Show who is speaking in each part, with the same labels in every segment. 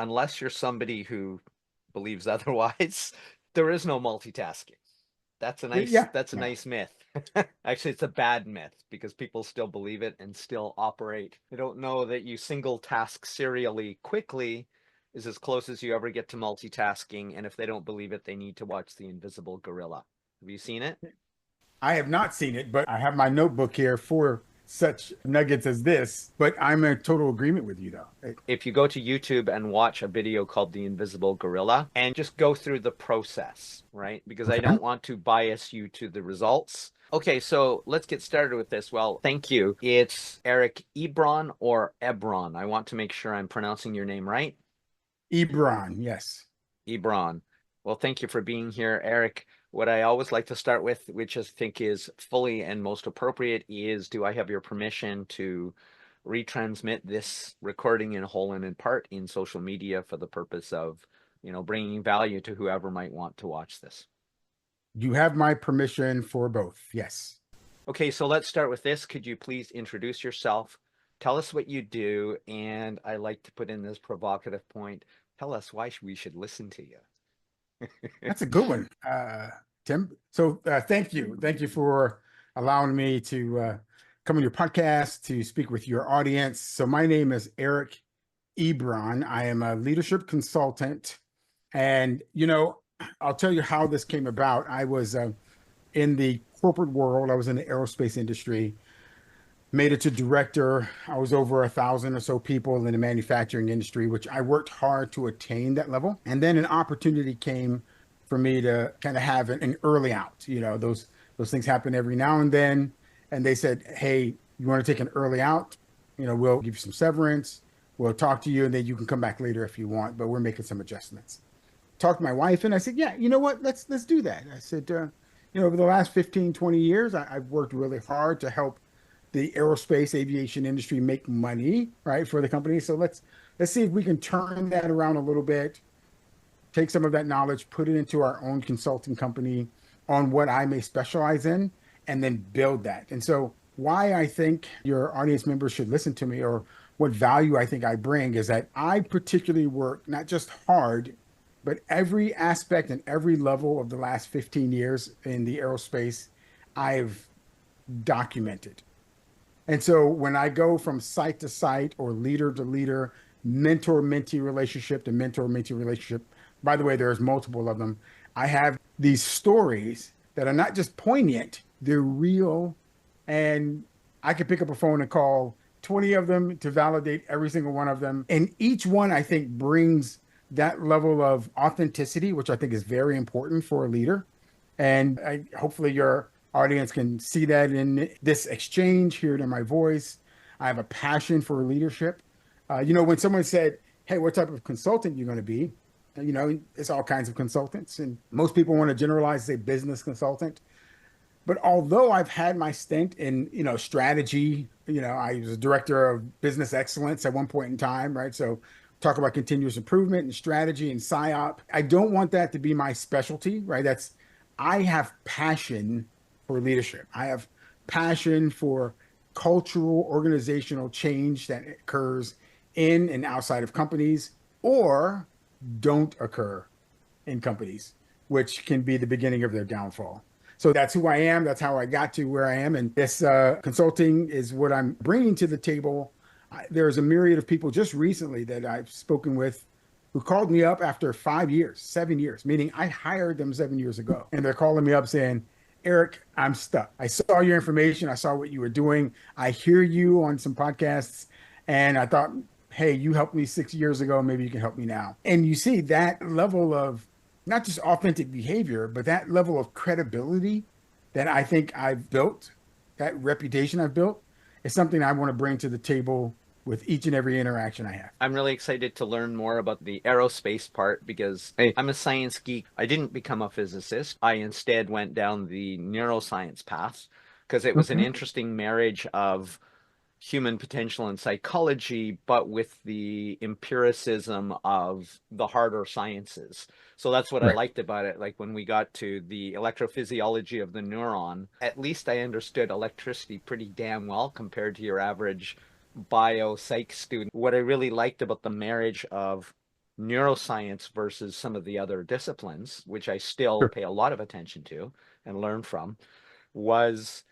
Speaker 1: unless you're somebody who believes otherwise, there is no multitasking.
Speaker 2: Yeah,
Speaker 1: That's a
Speaker 2: yeah.
Speaker 1: nice myth. Actually, it's a bad myth because people still believe it and still operate. They don't know that you single task serially quickly is as close as you ever get to multitasking. And if they don't believe it, they need to watch The Invisible Gorilla. Have you seen it?
Speaker 2: I have not seen it, but I have my notebook here for such nuggets as this. But I'm in total agreement with you, though.
Speaker 1: If you go to YouTube and watch a video called The Invisible Gorilla and just go through the process, right? Because I
Speaker 2: Okay.
Speaker 1: don't want to bias you to the results. Okay, so let's get started with this. Well, thank you. It's Eric Ebron or Ebron. I want to make sure I'm pronouncing your name right.
Speaker 2: Ebron, yes.
Speaker 1: Ebron. Well, thank you for being here, Eric. What I always like to start with, which I think is fully and most appropriate, is do I have your permission to retransmit this recording in whole and in part in social media for the purpose of, bringing value to whoever might want to watch this?
Speaker 2: You have my permission for both. Yes.
Speaker 1: Okay, so let's start with this. Could you please introduce yourself? Tell us what you do, and I like to put in this provocative point. Tell us why we should listen to you.
Speaker 2: That's a good one, Tim. So thank you. Thank you for allowing me to come on your podcast to speak with your audience. So my name is Eric Ebron. I am a leadership consultant. And, I'll tell you how this came about. I was in the corporate world. I was in the aerospace industry, made it to director. I was over 1,000 or so people in the manufacturing industry, which I worked hard to attain that level. And then an opportunity came for me to kind of have an early out. Those things happen every now and then. And they said, hey, you want to take an early out? We'll give you some severance. We'll talk to you, and then you can come back later if you want, but we're making some adjustments. Talked to my wife, and I said, yeah, you know what? Let's do that. I said, over the last 15, 20 years, I've worked really hard to help the aerospace aviation industry make money, right, for the company. So let's see if we can turn that around a little bit, take some of that knowledge, put it into our own consulting company on what I may specialize in, and then build that. And so why I think your audience members should listen to me, or what value I think I bring, is that I particularly work not just hard, but every aspect and every level of the last 15 years in the aerospace, I've documented. And so when I go from site to site, or leader to leader, mentor mentee relationship to mentor mentee relationship, by the way, there's multiple of them. I have these stories that are not just poignant, they're real. And I could pick up a phone and call 20 of them to validate every single one of them. And each one, I think, brings that level of authenticity, which I think is very important for a leader. And hopefully your audience can see that in this exchange, hear it in my voice. I have a passion for leadership. When someone said, hey, what type of consultant you're going to be? It's all kinds of consultants. And most people want to generalize, say business consultant. But although I've had my stint in, strategy, I was a director of business excellence at one point in time, right? So talk about continuous improvement and strategy and PSYOP. I don't want that to be my specialty, right? I have passion for leadership. I have passion for cultural organizational change that occurs in and outside of companies, or don't occur in companies, which can be the beginning of their downfall. So that's who I am. That's how I got to where I am. And this consulting is what I'm bringing to the table. There's a myriad of people just recently that I've spoken with who called me up after 5 years, 7 years, meaning I hired them 7 years ago. And they're calling me up saying, Eric, I'm stuck. I saw your information. I saw what you were doing. I hear you on some podcasts. And I thought, hey, you helped me 6 years ago. Maybe you can help me now. And you see that level of not just authentic behavior, but that level of credibility that I think I've built, that reputation I've built, is something I want to bring to the table with each and every interaction I have.
Speaker 1: I'm really excited to learn more about the aerospace part because I'm a science geek. I didn't become a physicist. I instead went down the neuroscience path because it was an
Speaker 2: Okay.
Speaker 1: interesting marriage of human potential and psychology, but with the empiricism of the harder sciences. So that's what I
Speaker 2: Right.
Speaker 1: liked about it. Like when we got to the electrophysiology of the neuron, at least I understood electricity pretty damn well compared to your average bio psych student. What I really liked about the marriage of neuroscience versus some of the other disciplines, which I still
Speaker 2: Sure.
Speaker 1: pay a lot of attention to and learn from, was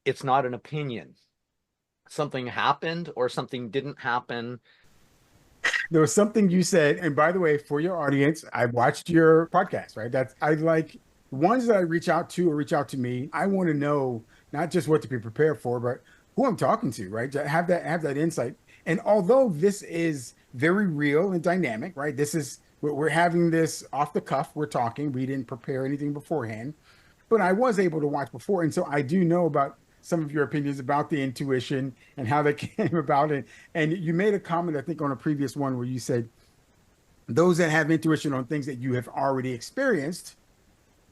Speaker 1: it's not an opinion. Something happened or something didn't happen.
Speaker 2: There was something you said, and by the way, for your audience, I watched your podcast, right? That's I like the ones that I reach out to or reach out to me. I want to know not just what to be prepared for, but who I'm talking to, right? To have that insight. And although this is very real and dynamic, right? This is we're having this off the cuff. We're talking. We didn't prepare anything beforehand, but I was able to watch before, and so I do know about some of your opinions about the intuition and how that came about. And you made a comment, I think, on a previous one where you said those that have intuition on things that you have already experienced,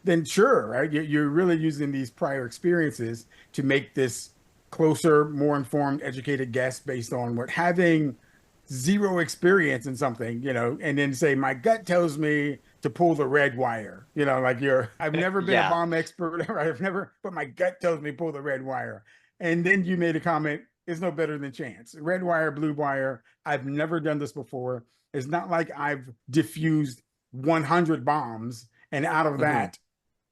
Speaker 2: then sure, right? You're really using these prior experiences to make this closer, more informed, educated guess based on what having zero experience in something, and then say, my gut tells me to pull the red wire, like I've never been a
Speaker 1: Yeah,
Speaker 2: bomb expert, right? I've never, but my gut tells me pull the red wire. And then you made a comment, it's no better than chance. Red wire, blue wire. I've never done this before. It's not like I've diffused 100 bombs and out of
Speaker 1: hmm
Speaker 2: that,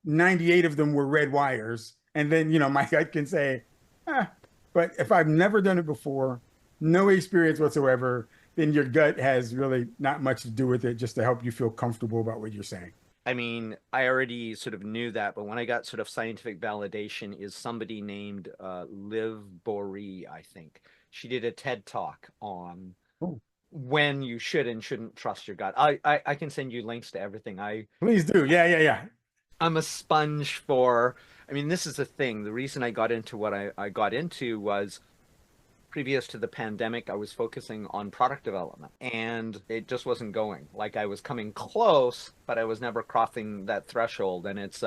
Speaker 2: 98 of them were red wires. And then, my gut can say, ah, but if I've never done it before, no experience whatsoever, then your gut has really not much to do with it, just to help you feel comfortable about what you're saying.
Speaker 1: I mean, I already sort of knew that, but when I got sort of scientific validation is somebody named Liv Boeree, I think. She did a TED talk on
Speaker 2: Oh,
Speaker 1: when you should and shouldn't trust your gut. I can send you links to everything.
Speaker 2: please do. Yeah, yeah, yeah.
Speaker 1: I'm a sponge for, I mean, this is the thing. The reason I got into what I got into was previous to the pandemic, I was focusing on product development and it just wasn't going. Like I was coming close, but I was never crossing that threshold. And it's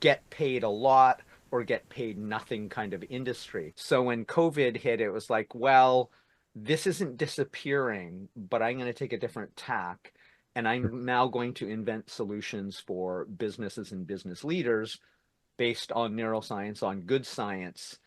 Speaker 1: get paid a lot or get paid nothing kind of industry. So when COVID hit, it was like, well, this isn't disappearing, but I'm going to take a different tack. And I'm now going to invent solutions for businesses and business leaders based on neuroscience, on good science.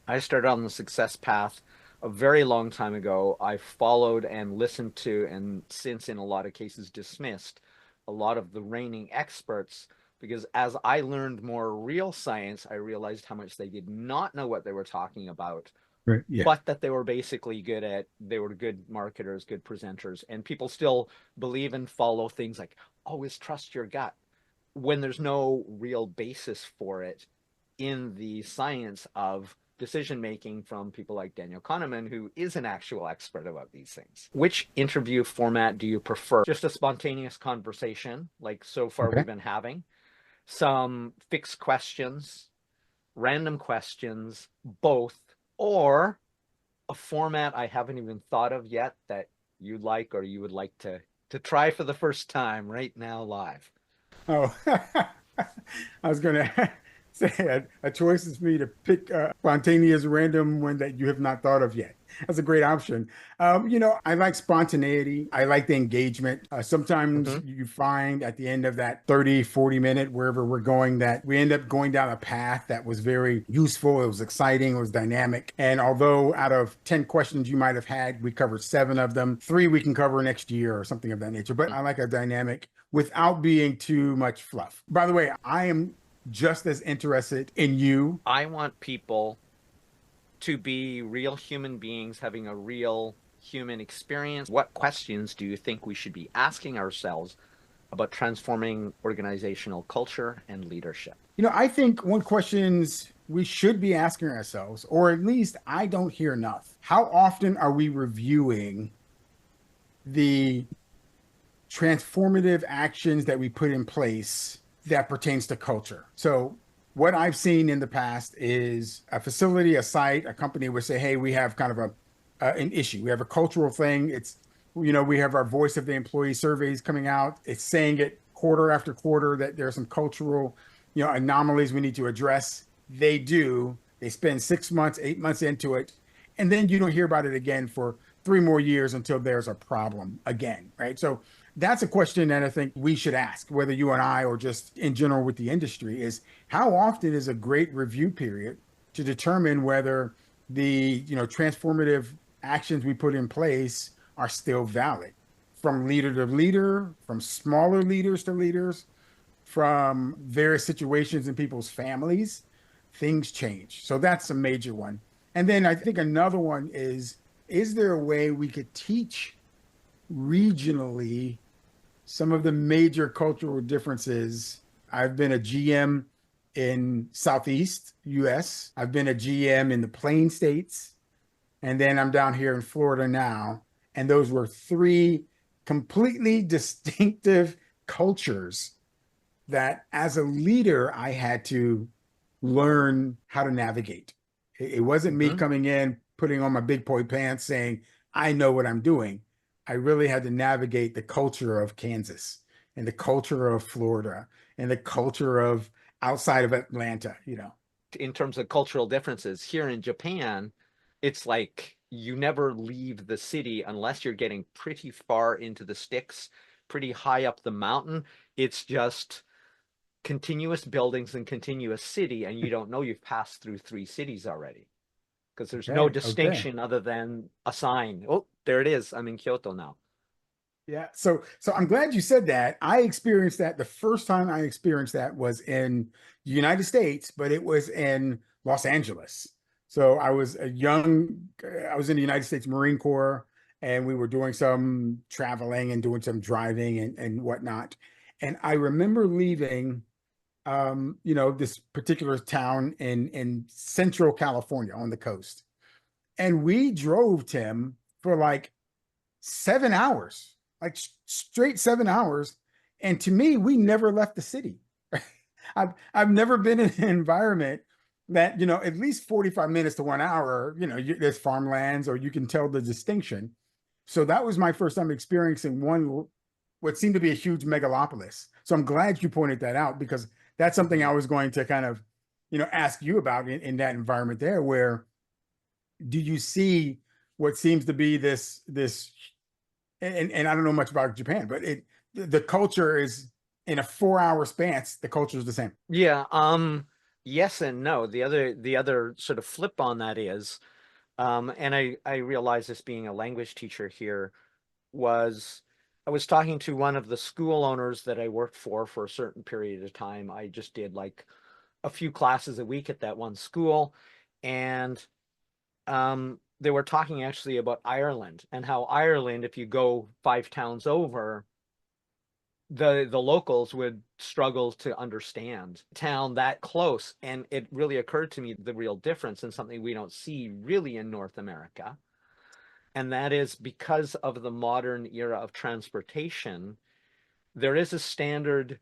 Speaker 1: I started on the success path a very long time ago. I followed and listened to, and since in a lot of cases dismissed, a lot of the reigning experts because as I learned more real science, I realized how much they did not know what they were talking about,
Speaker 2: Right. Yeah.
Speaker 1: but that they were basically they were good marketers, good presenters, and people still believe and follow things like always trust your gut when there's no real basis for it in the science of decision making from people like Daniel Kahneman, who is an actual expert about these things. Which interview format do you prefer? Just a spontaneous conversation, like so far
Speaker 2: Okay.
Speaker 1: we've been having, some fixed questions, random questions, both, or a format I haven't even thought of yet that you like or you would like to try for the first time right now live.
Speaker 2: Oh, I was going to say a choice is for me to pick a spontaneous random one that you have not thought of yet. That's a great option. I like spontaneity. I like the engagement. Sometimes
Speaker 1: Mm-hmm.
Speaker 2: you find at the end of that 30, 40 minute, wherever we're going, that we end up going down a path that was very useful. It was exciting. It was dynamic. And although out of 10 questions you might have had, we covered 7 of them, 3 we can cover next year or something of that nature. But I like a dynamic without being too much fluff. By the way, I am just as interested in you.
Speaker 1: I want people to be real human beings having a real human experience. What questions do you think we should be asking ourselves about transforming organizational culture and leadership?
Speaker 2: I think one questions we should be asking ourselves, or at least I don't hear enough. How often are we reviewing the transformative actions that we put in place that pertains to culture? So what I've seen in the past is a facility, a site, a company would say, hey, we have kind of an issue. We have a cultural thing. We have our voice of the employee surveys coming out. It's saying it quarter after quarter that there are some cultural, anomalies we need to address. They do. They spend 6 months, 8 months into it. And then you don't hear about it again for 3 more years until there's a problem again, right? So that's a question that I think we should ask, whether you and I or just in general with the industry, is how often is a great review period to determine whether the transformative actions we put in place are still valid from leader to leader, from smaller leaders to leaders, from various situations in people's families, things change. So that's a major one. And then I think another one is there a way we could teach regionally some of the major cultural differences? I've been a GM in Southeast US. I've been a GM in the Plain States, and then I'm down here in Florida now. And those were three completely distinctive cultures that as a leader, I had to learn how to navigate. It wasn't me
Speaker 1: Hmm.
Speaker 2: coming in, putting on my big boy pants saying, I know what I'm doing. I really had to navigate the culture of Kansas and the culture of Florida and the culture of outside of Atlanta, you know.
Speaker 1: In terms of cultural differences, here in Japan, it's like you never leave the city unless you're getting pretty far into the sticks, pretty high up the mountain. It's just continuous buildings and continuous city, and you don't know you've passed through three cities already because there's no
Speaker 2: Okay, okay.
Speaker 1: distinction other than a sign. Oh, there it is. I'm in Kyoto now.
Speaker 2: Yeah, so I'm glad you said that. I experienced that the first time I experienced that was in the United States, but it was in Los Angeles. So I was in the United States Marine Corps, and we were doing some traveling and doing some driving and whatnot. And I remember leaving, this particular town in Central California on the coast, and we drove, Tim, for like 7 hours, like straight 7 hours. And to me, we never left the city. I've never been in an environment that, at least 45 minutes to 1 hour, there's farmlands or you can tell the distinction. So that was my first time experiencing what seemed to be a huge megalopolis. So I'm glad you pointed that out because that's something I
Speaker 1: Mhm.
Speaker 2: was going to kind of, ask you about in that environment there, where do you see what seems to be this and I don't know much about Japan, but the culture is in a 4 hour span, the culture is the same.
Speaker 1: Yeah, yes and no. The other sort of flip on that is, and I realize this being a language teacher here was I was talking to one of the school owners that I worked for a certain period of time. I just did like a few classes a week at that one school, and they were talking actually about Ireland and how Ireland, if you go 5 towns over, the locals would struggle to understand town that close. And it really occurred to me the real difference and something we don't see really in North America. And that is because of the modern era of transportation, there is a standard,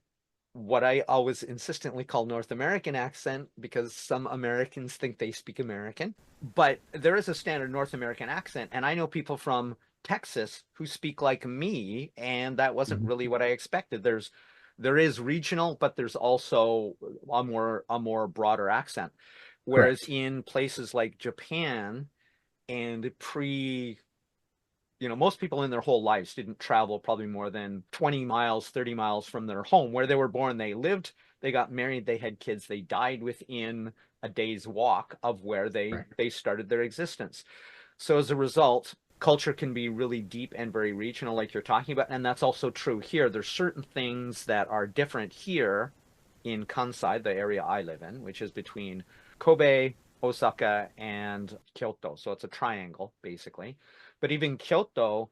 Speaker 1: what I always insistently call North American accent, because some Americans think they speak American. But there is a standard North American accent, and I know people from Texas who speak like me, and that wasn't
Speaker 2: Mhm.
Speaker 1: really what I expected. There is regional, but there's also a more broader accent. Whereas
Speaker 2: Correct.
Speaker 1: in places like Japan and most people in their whole lives didn't travel probably more than 20 miles, 30 miles from their home where they were born. They lived, they got married, they had kids, they died within a day's walk of where they
Speaker 2: Right.
Speaker 1: they started their existence. So as a result, culture can be really deep and very regional, like you're talking about, and that's also true here. There's certain things that are different here in Kansai, the area I live in, which is between Kobe, Osaka, and Kyoto. So it's a triangle, basically. But even Kyoto,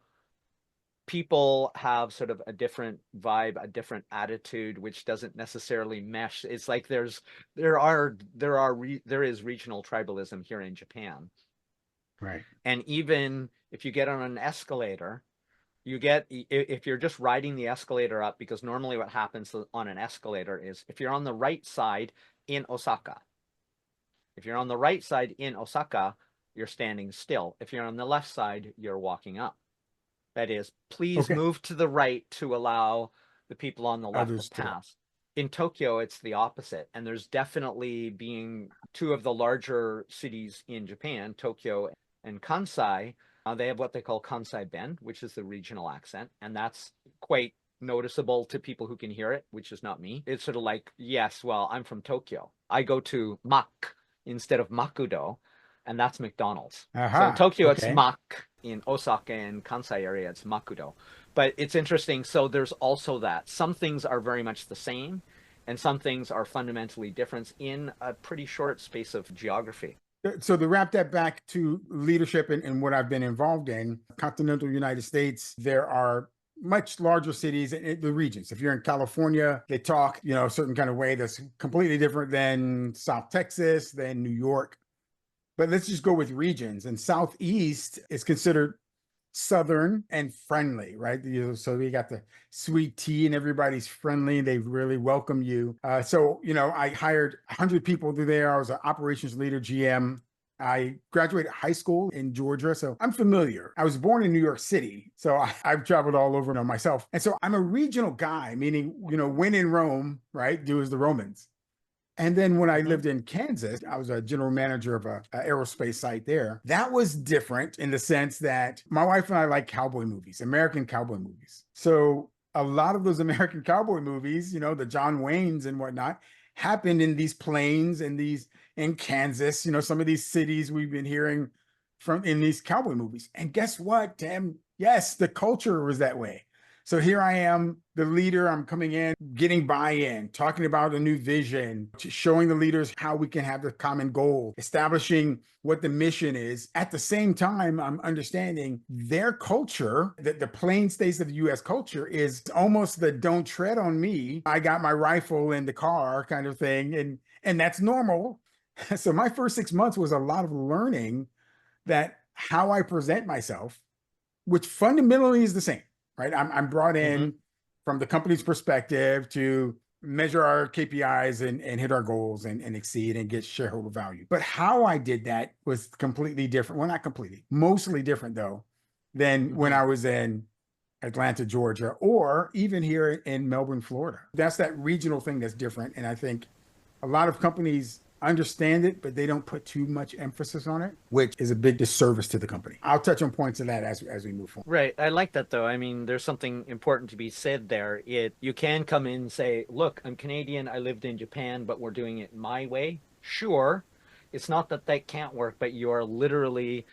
Speaker 1: people have sort of a different vibe, a different attitude, which doesn't necessarily mesh. It's like there is regional tribalism here in Japan.
Speaker 2: Right.
Speaker 1: And even if you get on an escalator, if you're just riding the escalator up, because normally what happens on an escalator is if you're on the right side in Osaka, if you're on the right side in Osaka, you're standing still. If you're on the left side, you're walking up. That is, please
Speaker 2: Okay.
Speaker 1: move to the right to allow the people on the left to
Speaker 2: Others to.
Speaker 1: pass. In Tokyo, it's the opposite. And there's definitely, being two of the larger cities in Japan, Tokyo and Kansai, they have what they call Kansai Ben, which is the regional accent. And that's quite noticeable to people who can hear it, which is not me. It's sort of like, yes, well, I'm from Tokyo. I go to Mak instead of Makudo, and that's McDonald's. So in
Speaker 2: Aha.
Speaker 1: Tokyo, it's
Speaker 2: Okay.
Speaker 1: Mak. In Osaka and Kansai area, it's Makudo. But it's interesting. So there's also that some things are very much the same, and some things are fundamentally different in a pretty short space of geography.
Speaker 2: So to wrap that back to leadership and what I've been involved in, continental United States, there are much larger cities in the regions. If you're in California, they talk, a certain kind of way that's completely different than South Texas, than New York. But let's just go with regions. And Southeast is considered Southern and friendly, right? So we got the sweet tea and everybody's friendly. They really welcome you. I hired 100 people through there. I was an operations leader, GM. I graduated high school in Georgia, so I'm familiar. I was born in New York City, so I've traveled all over myself. And so I'm a regional guy, meaning, when in Rome, right, do as the Romans. And then when I
Speaker 1: Mhm.
Speaker 2: lived in Kansas, I was a general manager of a aerospace site there. That was different in the sense that my wife and I like cowboy movies, American cowboy movies. So a lot of those American cowboy movies, the John Waynes and whatnot, happened in these plains and in Kansas, some of these cities we've been hearing from in these cowboy movies. And guess what, Tim? Yes, the culture was that way. So here I am, the leader. I'm coming in, getting buy-in, talking about a new vision, showing the leaders how we can have the common goal, establishing what the mission is. At the same time, I'm understanding their culture, that the plain states of the US culture is almost the don't tread on me. I got my rifle in the car kind of thing. And that's normal. So my first 6 months was a lot of learning that how I present myself, which fundamentally is the same, right? I'm brought
Speaker 1: Mhm.
Speaker 2: in from the company's perspective to measure our KPIs and hit our goals and exceed and get shareholder value. But how I did that was completely different. Well, not completely, mostly different though, than when
Speaker 1: Mhm.
Speaker 2: I was in Atlanta, Georgia, or even here in Melbourne, Florida. That's that regional thing that's different. And I think a lot of companies understand it, but they don't put too much emphasis on it, which is a big disservice to the company. I'll touch on points of that as we move forward.
Speaker 1: Right. I like that though. I mean, there's something important to be said there. You can come in and say, "Look, I'm Canadian. I lived in Japan, but we're doing it my way." Sure. It's not that that can't work, but you're literally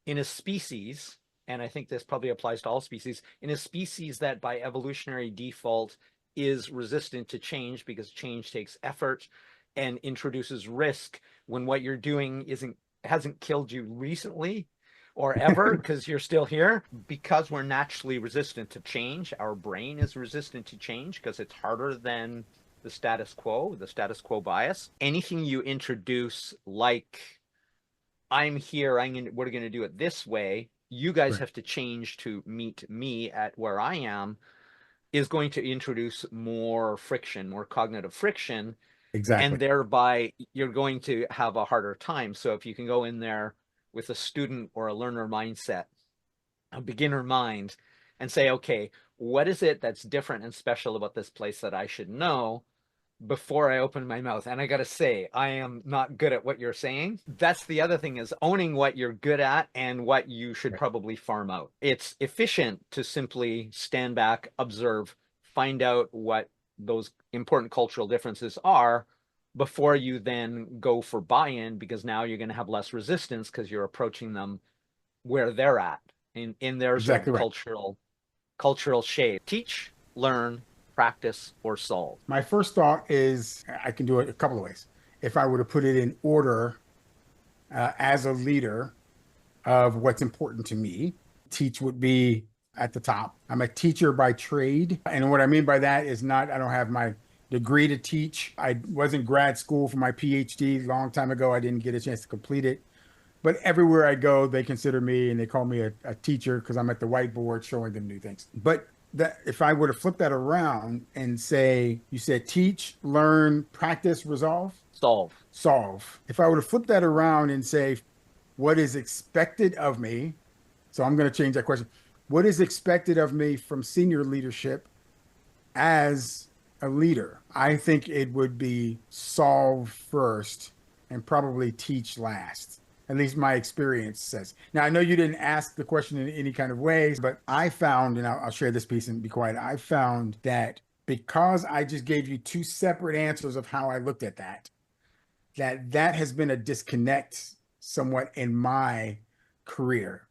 Speaker 1: in a species, and I think this probably applies to all species, in a species that by evolutionary default is resistant to change because change takes effort and introduces risk when what you're doing isn't hasn't killed you recently or ever because you're still here. Because we're naturally resistant to change, our brain is resistant to change because it's harder than the status quo bias. Anything you introduce, like we're gonna do it this way, you guys
Speaker 2: Right.
Speaker 1: have to change to meet me at where I am, is going to introduce more friction, more cognitive friction, and
Speaker 2: Exactly.
Speaker 1: thereby you're going to have a harder time. So if you can go in there with a student or a learner mindset, a beginner mind, and say, okay, what is it that's different and special about this place that I should know before I open my mouth? And I got to say, I am not good at what you're saying. That's the other thing, is owning what you're good at and what you should
Speaker 2: Right.
Speaker 1: probably farm out. It's efficient to simply stand back, observe, find out what those important cultural differences are before you then go for buy-in, because now you're going to have less resistance because you're approaching them where they're at in their sort of
Speaker 2: Exactly right.
Speaker 1: cultural shape. Teach, learn, practice, or solve.
Speaker 2: My first thought is I can do it a couple of ways. If I were to put it in order as a leader of what's important to me, teach would be at the top. I'm a teacher by trade. And what I mean by that is not, I don't have my degree to teach. I was in grad school for my PhD a long time ago. I didn't get a chance to complete it. But everywhere I go, they consider me and they call me a teacher because I'm at the whiteboard showing them new things. But that if I were to flip that around and say, you said teach, learn, practice, resolve,
Speaker 1: Solve.
Speaker 2: solve. If I were to flip that around and say, what is expected of me? So I'm going to change that question. What is expected of me from senior leadership as a leader? I think it would be solve first and probably teach last. At least my experience says. Now, I know you didn't ask the question in any kind of ways, but I found, and I'll share this piece and be quiet. I found that because I just gave you two separate answers of how I looked at that, that has been a disconnect somewhat in my career,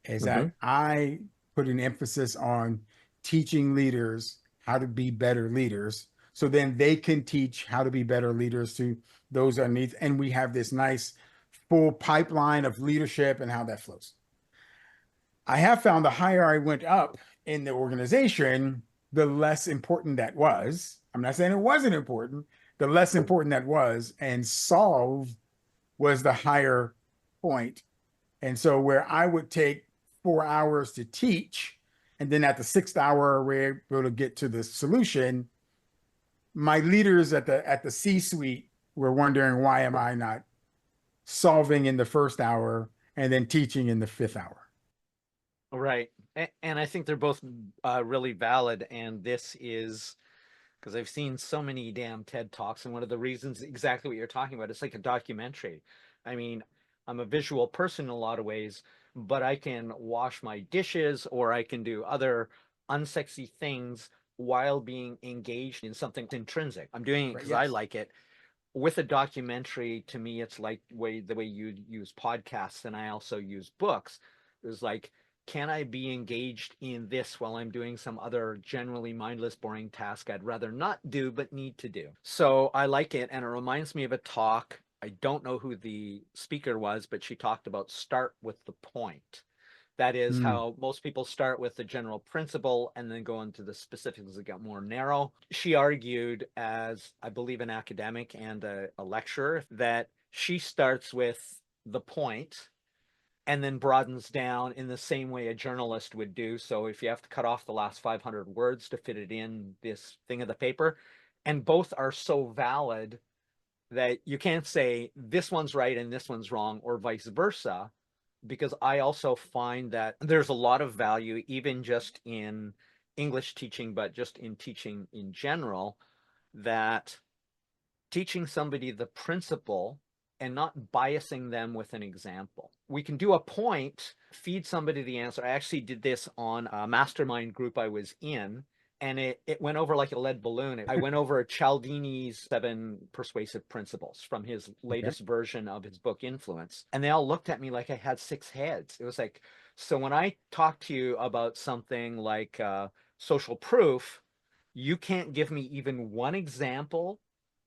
Speaker 2: is
Speaker 1: Mm-hmm.
Speaker 2: that I put an emphasis on teaching leaders how to be better leaders. So then they can teach how to be better leaders to those underneath. And we have this nice full pipeline of leadership and how that flows. I have found the higher I went up in the organization, the less important that was. I'm not saying it wasn't important, the less important that was. And solve was the higher point. And so where I would take 4 hours to teach, and then at the sixth hour, we're able to get to the solution. My leaders at the C-suite were wondering, why am I not solving in the first hour and then teaching in the fifth hour?
Speaker 1: Right. And I think they're both really valid. And this is because I've seen so many damn TED Talks. And one of the reasons, exactly what you're talking about, it's like a documentary. I mean, I'm a visual person in a lot of ways, but I can wash my dishes or I can do other unsexy things while being engaged in something intrinsic. I'm doing it
Speaker 2: Right.
Speaker 1: because I
Speaker 2: Yes.
Speaker 1: like it. With a documentary, to me, it's like the way you use podcasts, and I also use books. It's like, can I be engaged in this while I'm doing some other generally mindless, boring task I'd rather not do but need to do? So I like it, and it reminds me of a talk. I don't know who the speaker was, but she talked about start with the point. That is
Speaker 2: Mm,
Speaker 1: how most people start with the general principle and then go into the specifics that get more narrow. She argued, as I believe an academic and a lecturer, that she starts with the point and then broadens down in the same way a journalist would do. So if you have to cut off the last 500 words to fit it in this thing of the paper, and both are so valid that you can't say this one's right and this one's wrong or vice versa, because I also find that there's a lot of value, even just in English teaching, but just in teaching in general, that teaching somebody the principle and not biasing them with an example. We can do a point, feed somebody the answer. I actually did this on a mastermind group I was in, and it went over like a lead balloon. I went over Cialdini's 7 persuasive principles from his
Speaker 2: okay.
Speaker 1: latest version of his book Influence. And they all looked at me like I had 6 heads. It was like, so when I talk to you about something like social proof, you can't give me even one example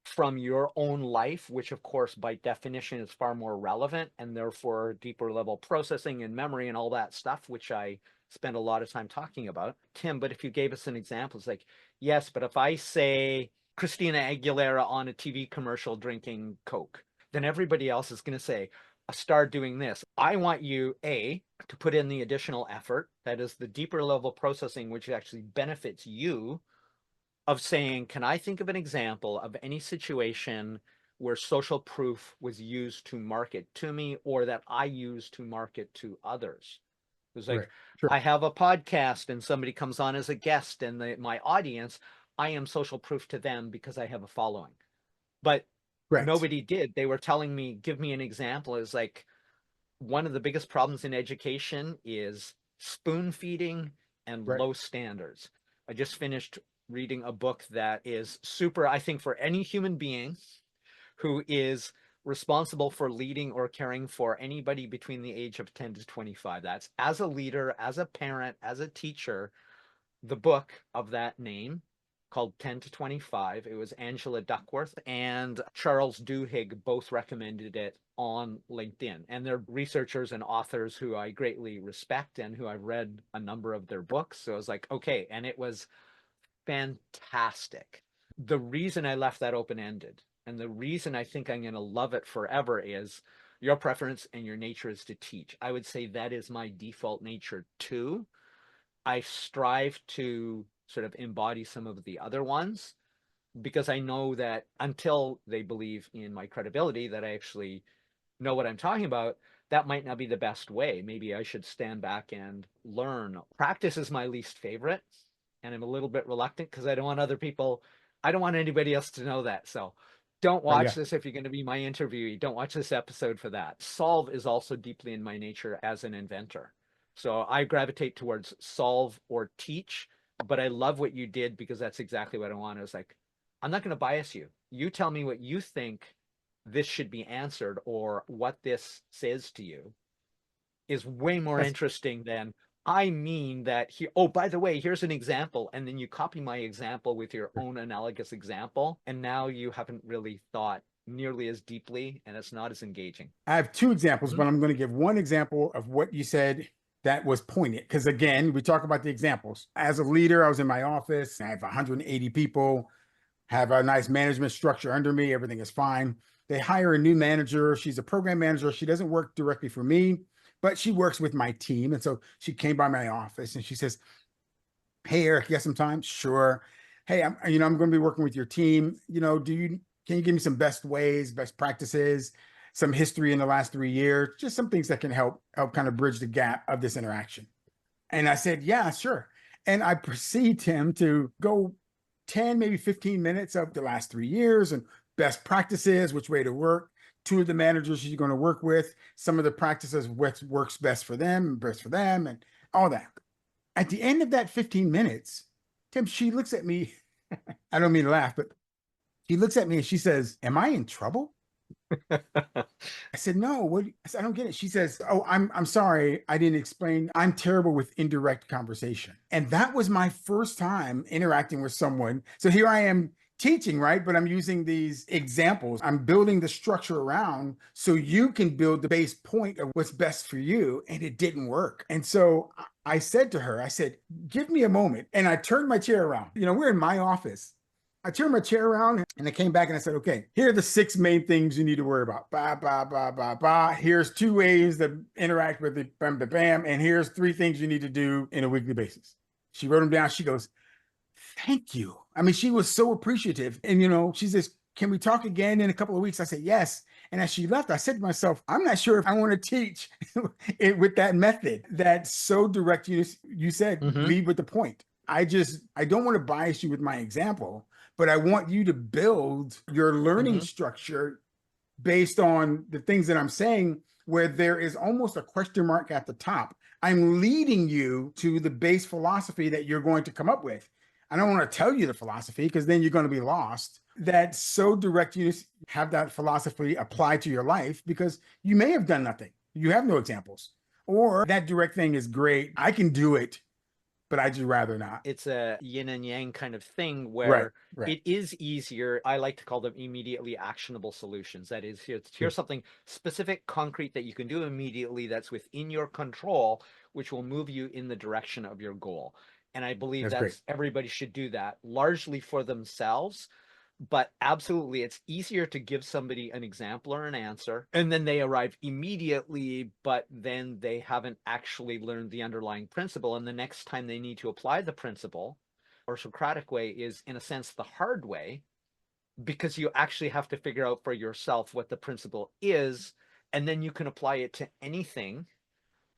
Speaker 1: from your own life, which of course by definition is far more relevant and therefore deeper level processing and memory and all that stuff, which I spend a lot of time talking about. Tim, but if you gave us an example, it's like, yes, but if I say Christina Aguilera on a TV commercial drinking Coke, then everybody else is going to say, a star doing this. I want you, A, to put in the additional effort, that is the deeper level processing, which actually benefits you, of saying, can I think of an example of any situation where social proof was used to market to me or that I used to market to others? It was like,
Speaker 2: Right. Sure.
Speaker 1: I have a podcast and somebody comes on as a guest and my audience, I am social proof to them because I have a following. But
Speaker 2: Correct.
Speaker 1: nobody did. They were telling me, give me an example. It's like, one of the biggest problems in education is spoon feeding and
Speaker 2: Right.
Speaker 1: low standards. I just finished reading a book that is super, I think, for any human being who is responsible for leading or caring for anybody between the age of 10 to 25. That's as a leader, as a parent, as a teacher, the book of that name called 10 to 25. It was Angela Duckworth and Charles Duhigg both recommended it on LinkedIn. And they're researchers and authors who I greatly respect and who I've read a number of their books. So I was like, okay. And it was fantastic. The reason I left that open ended and the reason I think I'm going to love it forever is your preference and your nature is to teach. I would say that is my default nature too. I strive to sort of embody some of the other ones because I know that until they believe in my credibility that I actually know what I'm talking about, that might not be the best way. Maybe I should stand back and learn. Practice is my least favorite, and I'm a little bit reluctant because I don't want anybody else to know that. So don't
Speaker 2: Right.
Speaker 1: watch
Speaker 2: Yeah.
Speaker 1: this if you're going to be my interviewee. Don't watch this episode for that. Solve is also deeply in my nature as an inventor. So I gravitate towards solve or teach, but I love what you did because that's exactly what I want. I was like, I'm not going to bias you. You tell me what you think this should be answered or what this says to you is way more
Speaker 2: That's
Speaker 1: interesting than I mean that he, oh, by the way, here's an example. And then you copy my example with your own analogous example. And now you haven't really thought nearly as deeply and it's not as engaging.
Speaker 2: I have two examples,
Speaker 1: Mhm.
Speaker 2: but I'm going to give one example of what you said that was poignant. Because again, we talk about the examples. As a leader, I was in my office. I have 180 people, have a nice management structure under me. Everything is fine. They hire a new manager. She's a program manager. She doesn't work directly for me, but she works with my team. And so she came by my office and she says, "Hey, Eric, you got some time?" Sure. "Hey, I'm going to be working with your team. Can you give me some best ways, best practices, some history in the last 3 years, just some things that can help kind of bridge the gap of this interaction?" And I said, "Yeah, sure." And I proceed him to go 10, maybe 15 minutes of the last 3 years and best practices, which way to work, two of the managers you're going to work with, some of the practices, what works best for them, and all that. At the end of that 15 minutes, Tim, she looks at me. I don't mean to laugh, but she looks at me and she says, "Am I in trouble?" I said, "No, what?" I said, "I don't get it." She says, "Oh, I'm sorry. I didn't explain. I'm terrible with indirect conversation." And that was my first time interacting with someone. So here I am teaching, right? But I'm using these examples. I'm building the structure around so you can build the base point of what's best for you. And it didn't work. And so I said to her, I said, "Give me a moment." And I turned my chair around. We're in my office. I turned my chair around and I came back and I said, "Okay, here are the six main things you need to worry about. Ba, ba, ba, ba, ba. Here's two ways to interact with it. Bam, bam, bam. And here's three things you need to do in a weekly basis." She wrote them down. She goes, "Thank you." I mean, she was so appreciative. And, she says, "Can we talk again in a couple of weeks?" I said, "Yes." And as she left, I said to myself, I'm not sure if I want to teach it with that method. That's so direct. You said,
Speaker 1: Hmm.
Speaker 2: lead with the point. I don't want to bias you with my example, but I want you to build your learning
Speaker 1: Hmm.
Speaker 2: structure based on the things that I'm saying, where there is almost a question mark at the top. I'm leading you to the base philosophy that you're going to come up with. I don't want to tell you the philosophy because then you're going to be lost. That's so direct. You just have that philosophy apply to your life because you may have done nothing. You have no examples. Or that direct thing is great. I can do it, but I just rather not.
Speaker 1: It's a yin and yang kind of thing
Speaker 2: Right,
Speaker 1: where
Speaker 2: right.
Speaker 1: it is easier. I like to call them immediately actionable solutions. That is, here's something specific, concrete that you can do immediately that's within your control, which will move you in the direction of your goal. And I believe
Speaker 2: That's great.
Speaker 1: that's everybody should do that largely for themselves, but absolutely it's easier to give somebody an example or an answer and then they arrive immediately, but then they haven't actually learned the underlying principle, and the next time they need to apply the principle or Socratic way is in a sense the hard way, because you actually have to figure out for yourself what the principle is, and then you can apply it to anything,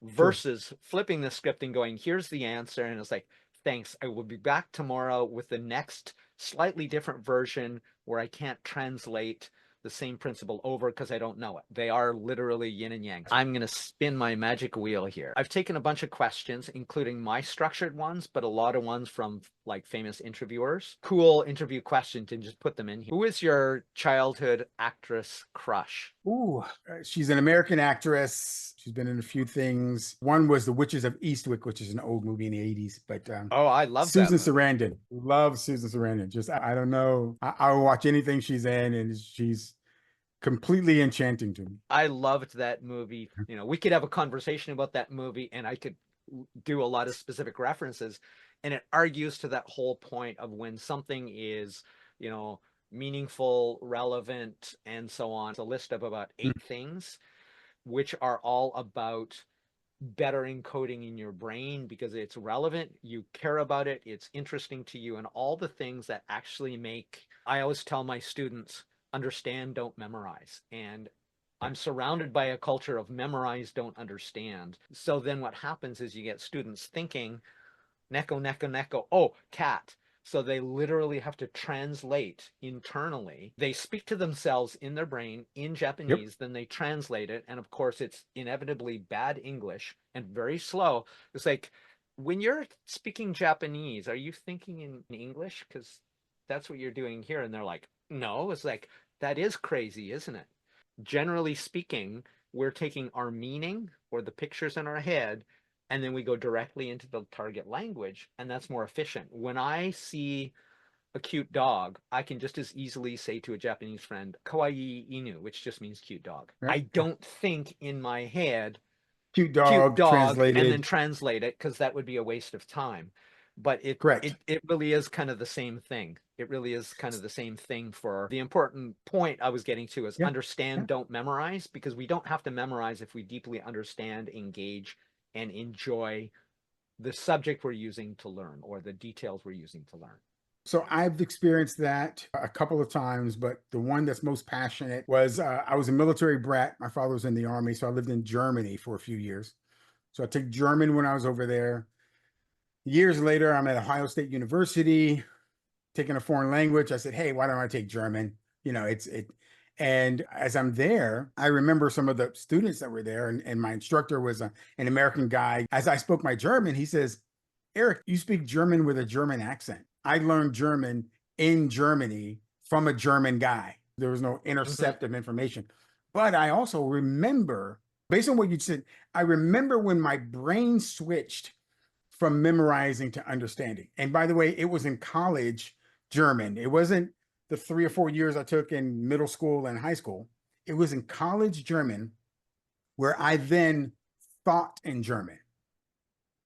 Speaker 2: Sure.
Speaker 1: versus flipping the script and going, here's the answer. And it's like, thanks. I will be back tomorrow with the next slightly different version where I can't translate the same principle over because I don't know it. They are literally yin and yang. I'm going to spin my magic wheel here. I've taken a bunch of questions, including my structured ones, but a lot of ones from like famous interviewers. Cool interview questions, and just put them in here. Who is your childhood actress crush?
Speaker 2: Ooh, she's an American actress. She's been in a few things. One was The Witches of Eastwick, which is an old movie in the 80s. But
Speaker 1: Oh, I love that
Speaker 2: Susan
Speaker 1: movie.
Speaker 2: Sarandon, love Susan Sarandon. Just, I don't know. I will watch anything she's in, and she's completely enchanting to me.
Speaker 1: I loved that movie. We could have a conversation about that movie and I could do a lot of specific references. And it argues to that whole point of when something is, you know, meaningful, relevant, and so on. It's a list of about 8 things, which are all about better encoding in your brain because it's relevant, you care about it, it's interesting to you, and all the things that actually make, I always tell my students, understand, don't memorize. And I'm surrounded by a culture of memorize, don't understand. So then what happens is you get students thinking neko, neko, neko. Oh, cat. So they literally have to translate internally. They speak to themselves in their brain in
Speaker 2: Yep.
Speaker 1: Japanese, then they translate it. And of course, it's inevitably bad English and very slow. It's like, when you're speaking Japanese, are you thinking in English? Because that's what you're doing here. And they're like, no. It's like, that is crazy, isn't it? Generally speaking, we're taking our meaning or the pictures in our head and then we go directly into the target language, and that's more efficient. When I see a cute dog, I can just as easily say to a Japanese friend, kawaii inu, which just means cute dog.
Speaker 2: Right.
Speaker 1: I don't think in my head,
Speaker 2: Cute
Speaker 1: cute
Speaker 2: dog
Speaker 1: dog, and then
Speaker 2: translated.
Speaker 1: translate it, because that would be a waste of time. But it,
Speaker 2: Correct.
Speaker 1: it it really is kind of the same thing. It really is kind of the same thing. For the important point I was getting to is
Speaker 2: Yeah. Yeah.
Speaker 1: understand, don't memorize, because we don't have to memorize if we deeply understand, engage, and enjoy the subject we're using to learn, or the details we're using to learn.
Speaker 2: So I've experienced that a couple of times, but the one that's most passionate was I was a military brat. My father was in the army, so I lived in Germany for a few years. So I took German when I was over there. Years later, I'm at Ohio State University taking a foreign language. I said, "Hey, why don't I take German?" You know, it's it. And as I'm there, I remember some of the students that were there, and my instructor was an American guy. As I spoke my German, he says, "Eric, you speak German with a German accent." I learned German in Germany from a German guy. There was no
Speaker 1: Mm-hmm.
Speaker 2: intercept of information. But I also remember, based on what you said, I remember when my brain switched from memorizing to understanding. And by the way, it was in college German. It wasn't the 3 or 4 years I took in middle school and high school. It was in college German where I then thought in German,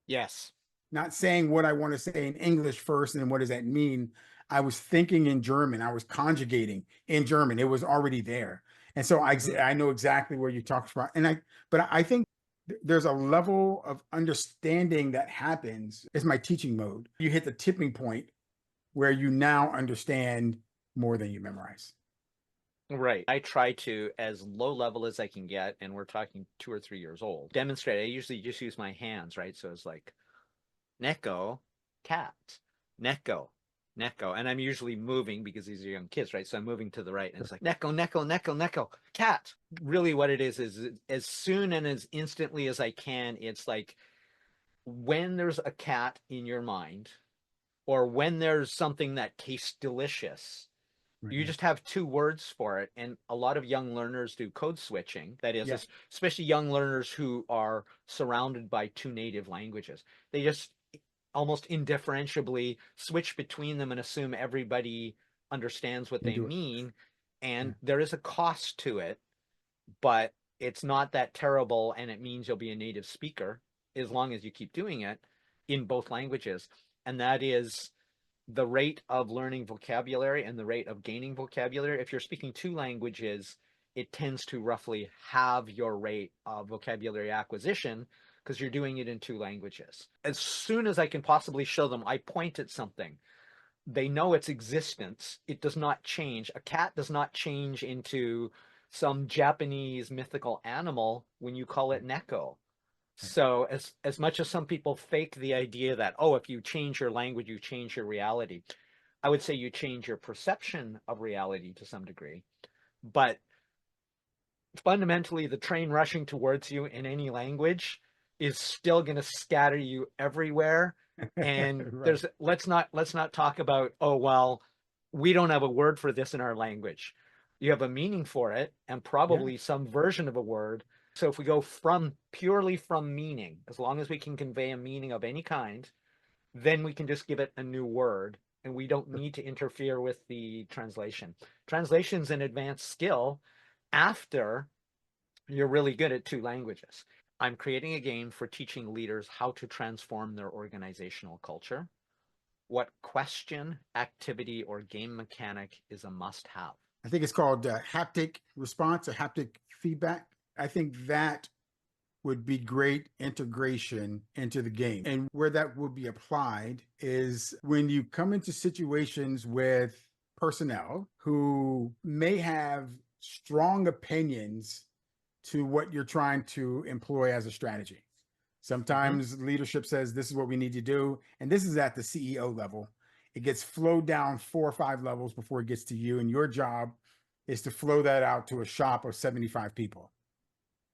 Speaker 1: Yes.
Speaker 2: not saying what I want to say in English first and then what does that mean. I was thinking in German. I was conjugating in German. It was already there. And so
Speaker 1: Mm-hmm.
Speaker 2: I know exactly where you talked about. But I think there's a level of understanding that happens. It's my teaching mode. You hit the tipping point where you now understand more than you memorize.
Speaker 1: Right. I try to, as low level as I can get, and we're talking 2 or 3 years old, demonstrate. I usually just use my hands, right? So it's like neko, cat, neko, neko. And I'm usually moving because these are young kids, right? So I'm moving to the right, and it's like neko, neko, neko, neko, cat. Really, what it is as soon and as instantly as I can, it's like when there's a cat in your mind, or when there's something that tastes delicious,
Speaker 2: Right.
Speaker 1: you
Speaker 2: Yeah.
Speaker 1: just have two words for it. And a lot of young learners do code switching. That is,
Speaker 2: Yeah.
Speaker 1: especially young learners who are surrounded by two native languages. They just almost indifferentiably switch between them and assume everybody understands what
Speaker 2: Can
Speaker 1: they
Speaker 2: do it.
Speaker 1: mean.
Speaker 2: Yeah.
Speaker 1: And there is a cost to it, but it's not that terrible. And it means you'll be a native speaker as long as you keep doing it in both languages. And that is the rate of learning vocabulary and the rate of gaining vocabulary. If you're speaking two languages, it tends to roughly halve your rate of vocabulary acquisition, because you're doing it in two languages. As soon as I can possibly show them, I point at something. They know its existence. It does not change. A cat does not change into some Japanese mythical animal when you call it neko.
Speaker 2: Right.
Speaker 1: So as much as some people fake the idea that, oh, if you change your language, you change your reality, I would say you change your perception of reality to some degree. But fundamentally, the train rushing towards you in any language is still going to scatter you everywhere. And
Speaker 2: Right.
Speaker 1: there's let's not talk about, oh well, we don't have a word for this in our language. You have a meaning for it, and
Speaker 2: Yeah.
Speaker 1: probably some version of a word. So if we go from purely from meaning, as long as we can convey a meaning of any kind, then we can just give it a new word, and we don't need to interfere with the translation. Translation's an advanced skill after you're really good at two languages. I'm creating a game for teaching leaders how to transform their organizational culture. What question, activity, or game mechanic is a must have?
Speaker 2: I think it's called haptic response or haptic feedback. I think that would be great integration into the game. And where that would be applied is when you come into situations with personnel who may have strong opinions to what you're trying to employ as a strategy.
Speaker 1: Mm-hmm.
Speaker 2: Sometimes leadership says this is what we need to do, and this is at the CEO level. It gets flowed down 4 or 5 levels before it gets to you, and your job is to flow that out to a shop of 75 people.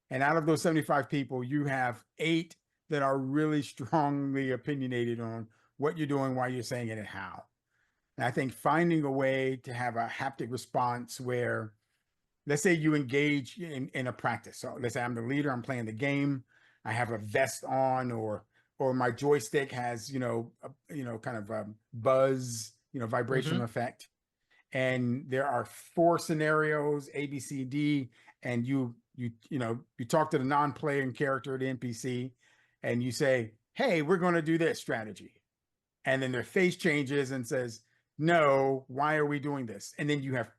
Speaker 2: And out of those 75 people, you have 8 that are really strongly opinionated on what you're doing, why you're saying it, and how. And I think finding a way to have a haptic response where, let's say you engage in a practice. So let's say I'm the leader, I'm playing the game. I have a vest on, or my joystick has, kind of buzz, vibration
Speaker 1: Hmm.
Speaker 2: effect. And there are four scenarios, A, B, C, D, and you talk to the non-playing character, the NPC, and you say, "Hey, we're going to do this strategy," and then their face changes and says, "No, why are we doing this?" And then you have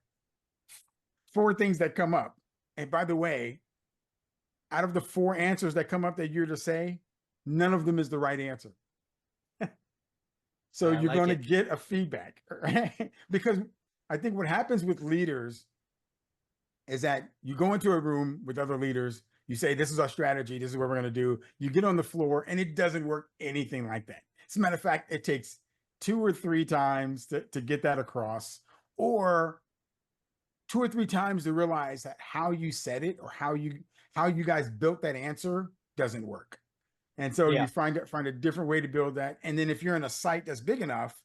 Speaker 2: four things that come up. And by the way, out of the four answers that come up that you're to say, none of them is the right answer. So
Speaker 1: I
Speaker 2: you're
Speaker 1: like
Speaker 2: going to
Speaker 1: it.
Speaker 2: get a feedback, right? Because I think what happens with leaders is that you go into a room with other leaders, you say, "This is our strategy, this is what we're going to do." You get on the floor, and it doesn't work anything like that. As a matter of fact, it takes two or three times to get that across, or two or three times to realize that how you said it, or how you guys built that answer doesn't work. And so you
Speaker 1: Yeah.
Speaker 2: find a different way to build that. And then if you're in a site that's big enough,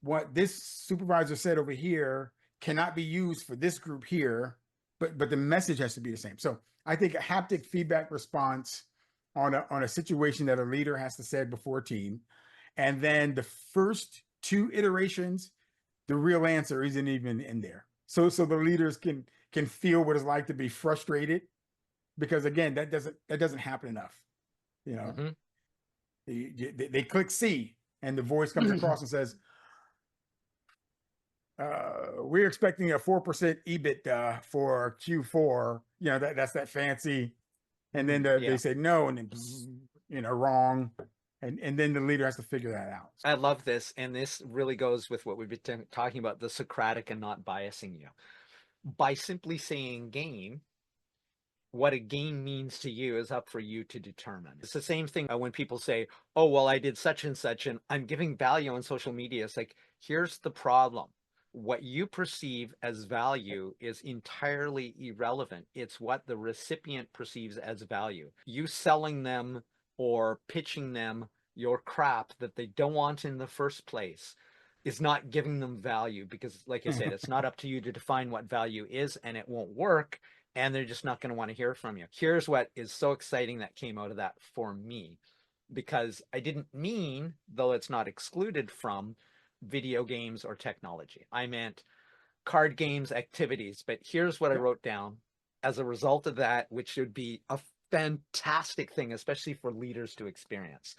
Speaker 2: what this supervisor said over here cannot be used for this group here, but the message has to be the same. So I think a haptic feedback response on a situation that a leader has to say before a team, and then the first two iterations, the real answer isn't even in there. So the leaders can feel what it's like to be frustrated, because again, that doesn't happen enough. You know,
Speaker 1: Hmm.
Speaker 2: they click C, and the voice comes across and says, "We're expecting a 4% EBIT for Q4." That's that fancy. And then they
Speaker 1: Yeah.
Speaker 2: say no, and then wrong, and then the leader has to figure that out.
Speaker 1: I love this. And this really goes with what we've been talking about, the Socratic and not biasing you. By simply saying game, what a game means to you is up for you to determine. It's the same thing when people say, "Oh, well, I did such and such, and I'm giving value on social media." It's like, here's the problem. What you perceive as value is entirely irrelevant. It's what the recipient perceives as value. You selling them or pitching them your crap that they don't want in the first place is not giving them value, because, like I said, it's not up to you to define what value is, and it won't work, and they're just not going to want to hear from you. Here's what is so exciting that came out of that for me, because I didn't mean, though it's not excluded from, video games or technology. I meant card games, activities. But here's what I
Speaker 2: Yep.
Speaker 1: wrote down as a result of that, which would be a fantastic thing, especially for leaders to experience.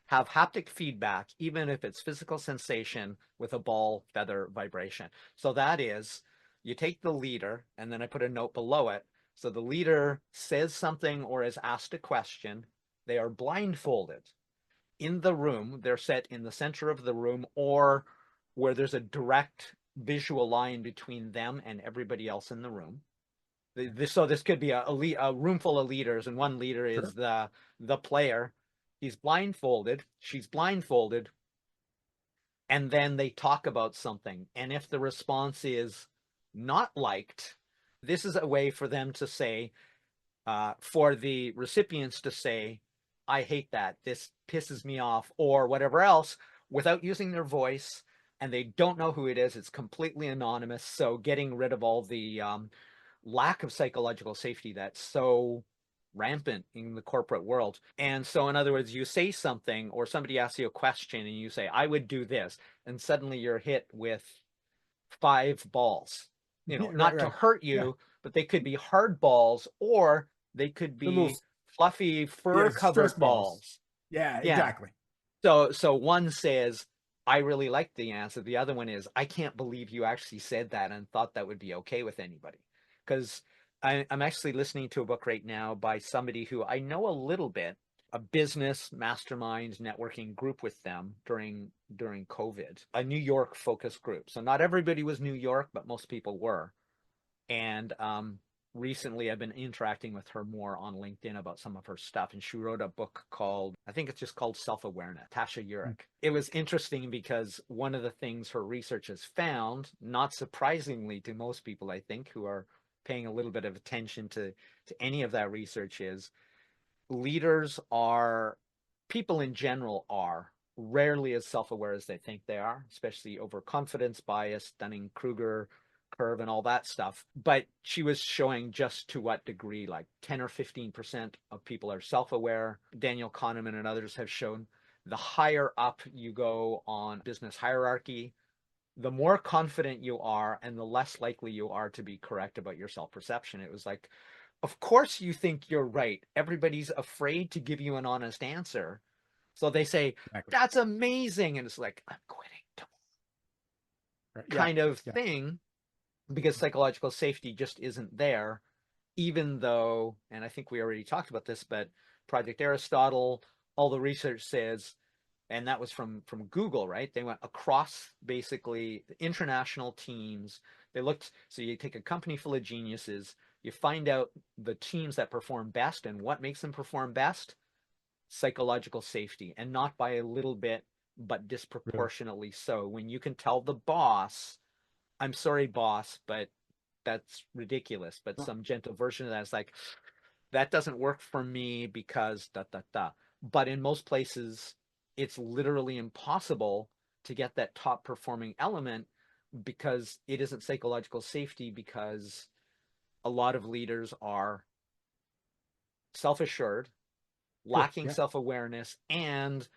Speaker 1: Have haptic feedback, even if it's physical sensation with a ball feather vibration. So that is, you take the leader, and then I put a note below it. So the leader says something or is asked a question. They are blindfolded in the room. They're set in the center of the room, or where there's a direct visual line between them and everybody else in the room. So this could be a room full of leaders, and one leader
Speaker 2: Sure.
Speaker 1: is the player. He's blindfolded, she's blindfolded, and then they talk about something. And if the response is not liked, this is a way for them to say, for the recipients to say, "I hate that. This pisses me off," or whatever else, without using their voice. And they don't know who it is. It's completely anonymous. So getting rid of all the lack of psychological safety that's so rampant in the corporate world. And so, in other words, you say something, or somebody asks you a question and you say, "I would do this," and suddenly you're hit with 5 balls,
Speaker 2: Yeah, right,
Speaker 1: not to
Speaker 2: right.
Speaker 1: hurt
Speaker 2: Yeah,
Speaker 1: you, but they could be hard balls, or they could
Speaker 2: the little,
Speaker 1: be fluffy
Speaker 2: yeah,
Speaker 1: fur
Speaker 2: stress
Speaker 1: covered
Speaker 2: balls.
Speaker 1: balls.
Speaker 2: Yeah,
Speaker 1: Yeah.
Speaker 2: exactly.
Speaker 1: So one says, "I really like the answer." The other one is, "I can't believe you actually said that and thought that would be okay with anybody." Because I'm actually listening to a book right now by somebody who I know a little bit, a business mastermind networking group with them during COVID, a New York focused group. So not everybody was New York, but most people were. And recently I've been interacting with her more on LinkedIn about some of her stuff. And she wrote a book called, I think it's just called Self-Awareness, Tasha Eurich. It was interesting because one of the things her research has found, not surprisingly to most people, I think, who are paying a little bit of attention to any of that research, is leaders are, people in general are rarely as self-aware as they think they are, especially overconfidence bias, Dunning-Kruger curve and all that stuff. But she was showing just to what degree, like 10 or 15% of people are self-aware. Daniel Kahneman and others have shown the higher up you go on business hierarchy, the more confident you are and the less likely you are to be correct about your self-perception. It was like, of course you think you're right. Everybody's afraid to give you an honest answer. So they say,
Speaker 2: Exactly.
Speaker 1: that's amazing. And it's like, I'm quitting
Speaker 2: Right. Yeah.
Speaker 1: kind of
Speaker 2: Yeah.
Speaker 1: thing, because psychological safety just isn't there, even though, and I think we already talked about this, but Project Aristotle, all the research says, and that was from Google, right? They went across basically international teams. They looked, so you take a company full of geniuses, you find out the teams that perform best and what makes them perform best, psychological safety, and not by a little bit, but
Speaker 2: Really.
Speaker 1: disproportionately so. When you can tell the boss, I'm sorry, boss, but that's ridiculous. But some gentle version of that is like, that doesn't work for me because da da da. But in most places, it's literally impossible to get that top performing element because it isn't psychological safety, because a lot of leaders are self-assured,
Speaker 2: Sure.
Speaker 1: lacking
Speaker 2: Yeah.
Speaker 1: self-awareness, and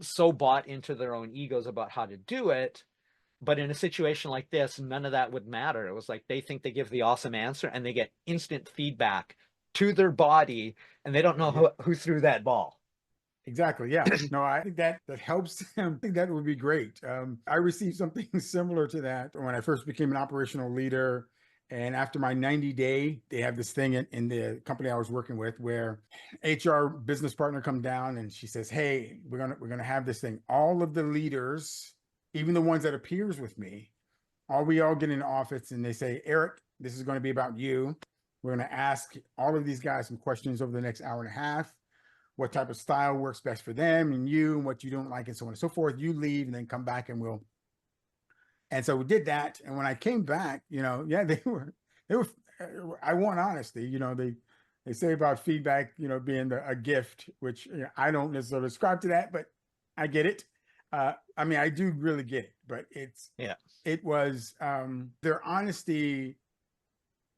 Speaker 1: so bought into their own egos about how to do it. But in a situation like this, none of that would matter. It was like they think they give the awesome answer and they get instant feedback to their body, and they don't know
Speaker 2: Yeah.
Speaker 1: who threw that ball.
Speaker 2: Exactly. Yeah. No, I think that helps them. I think that would be great. I received something similar to that when I first became an operational leader. And after my 90-day, they have this thing in the company I was working with where HR business partner come down and she says, "Hey, we're gonna have this thing. All of the leaders, even the ones that appears with me, we all get in the office and they say, Eric, this is going to be about you. We're going to ask all of these guys some questions over the next hour and a half. What type of style works best for them and you, and what you don't like, and so on and so forth. You leave and then come back and we'll." And so we did that. And when I came back, yeah, they were, I want honesty. They say about feedback, being a gift, which I don't necessarily subscribe to that, but I get it. I mean, I do really get it, but
Speaker 1: Yeah.
Speaker 2: it was, their honesty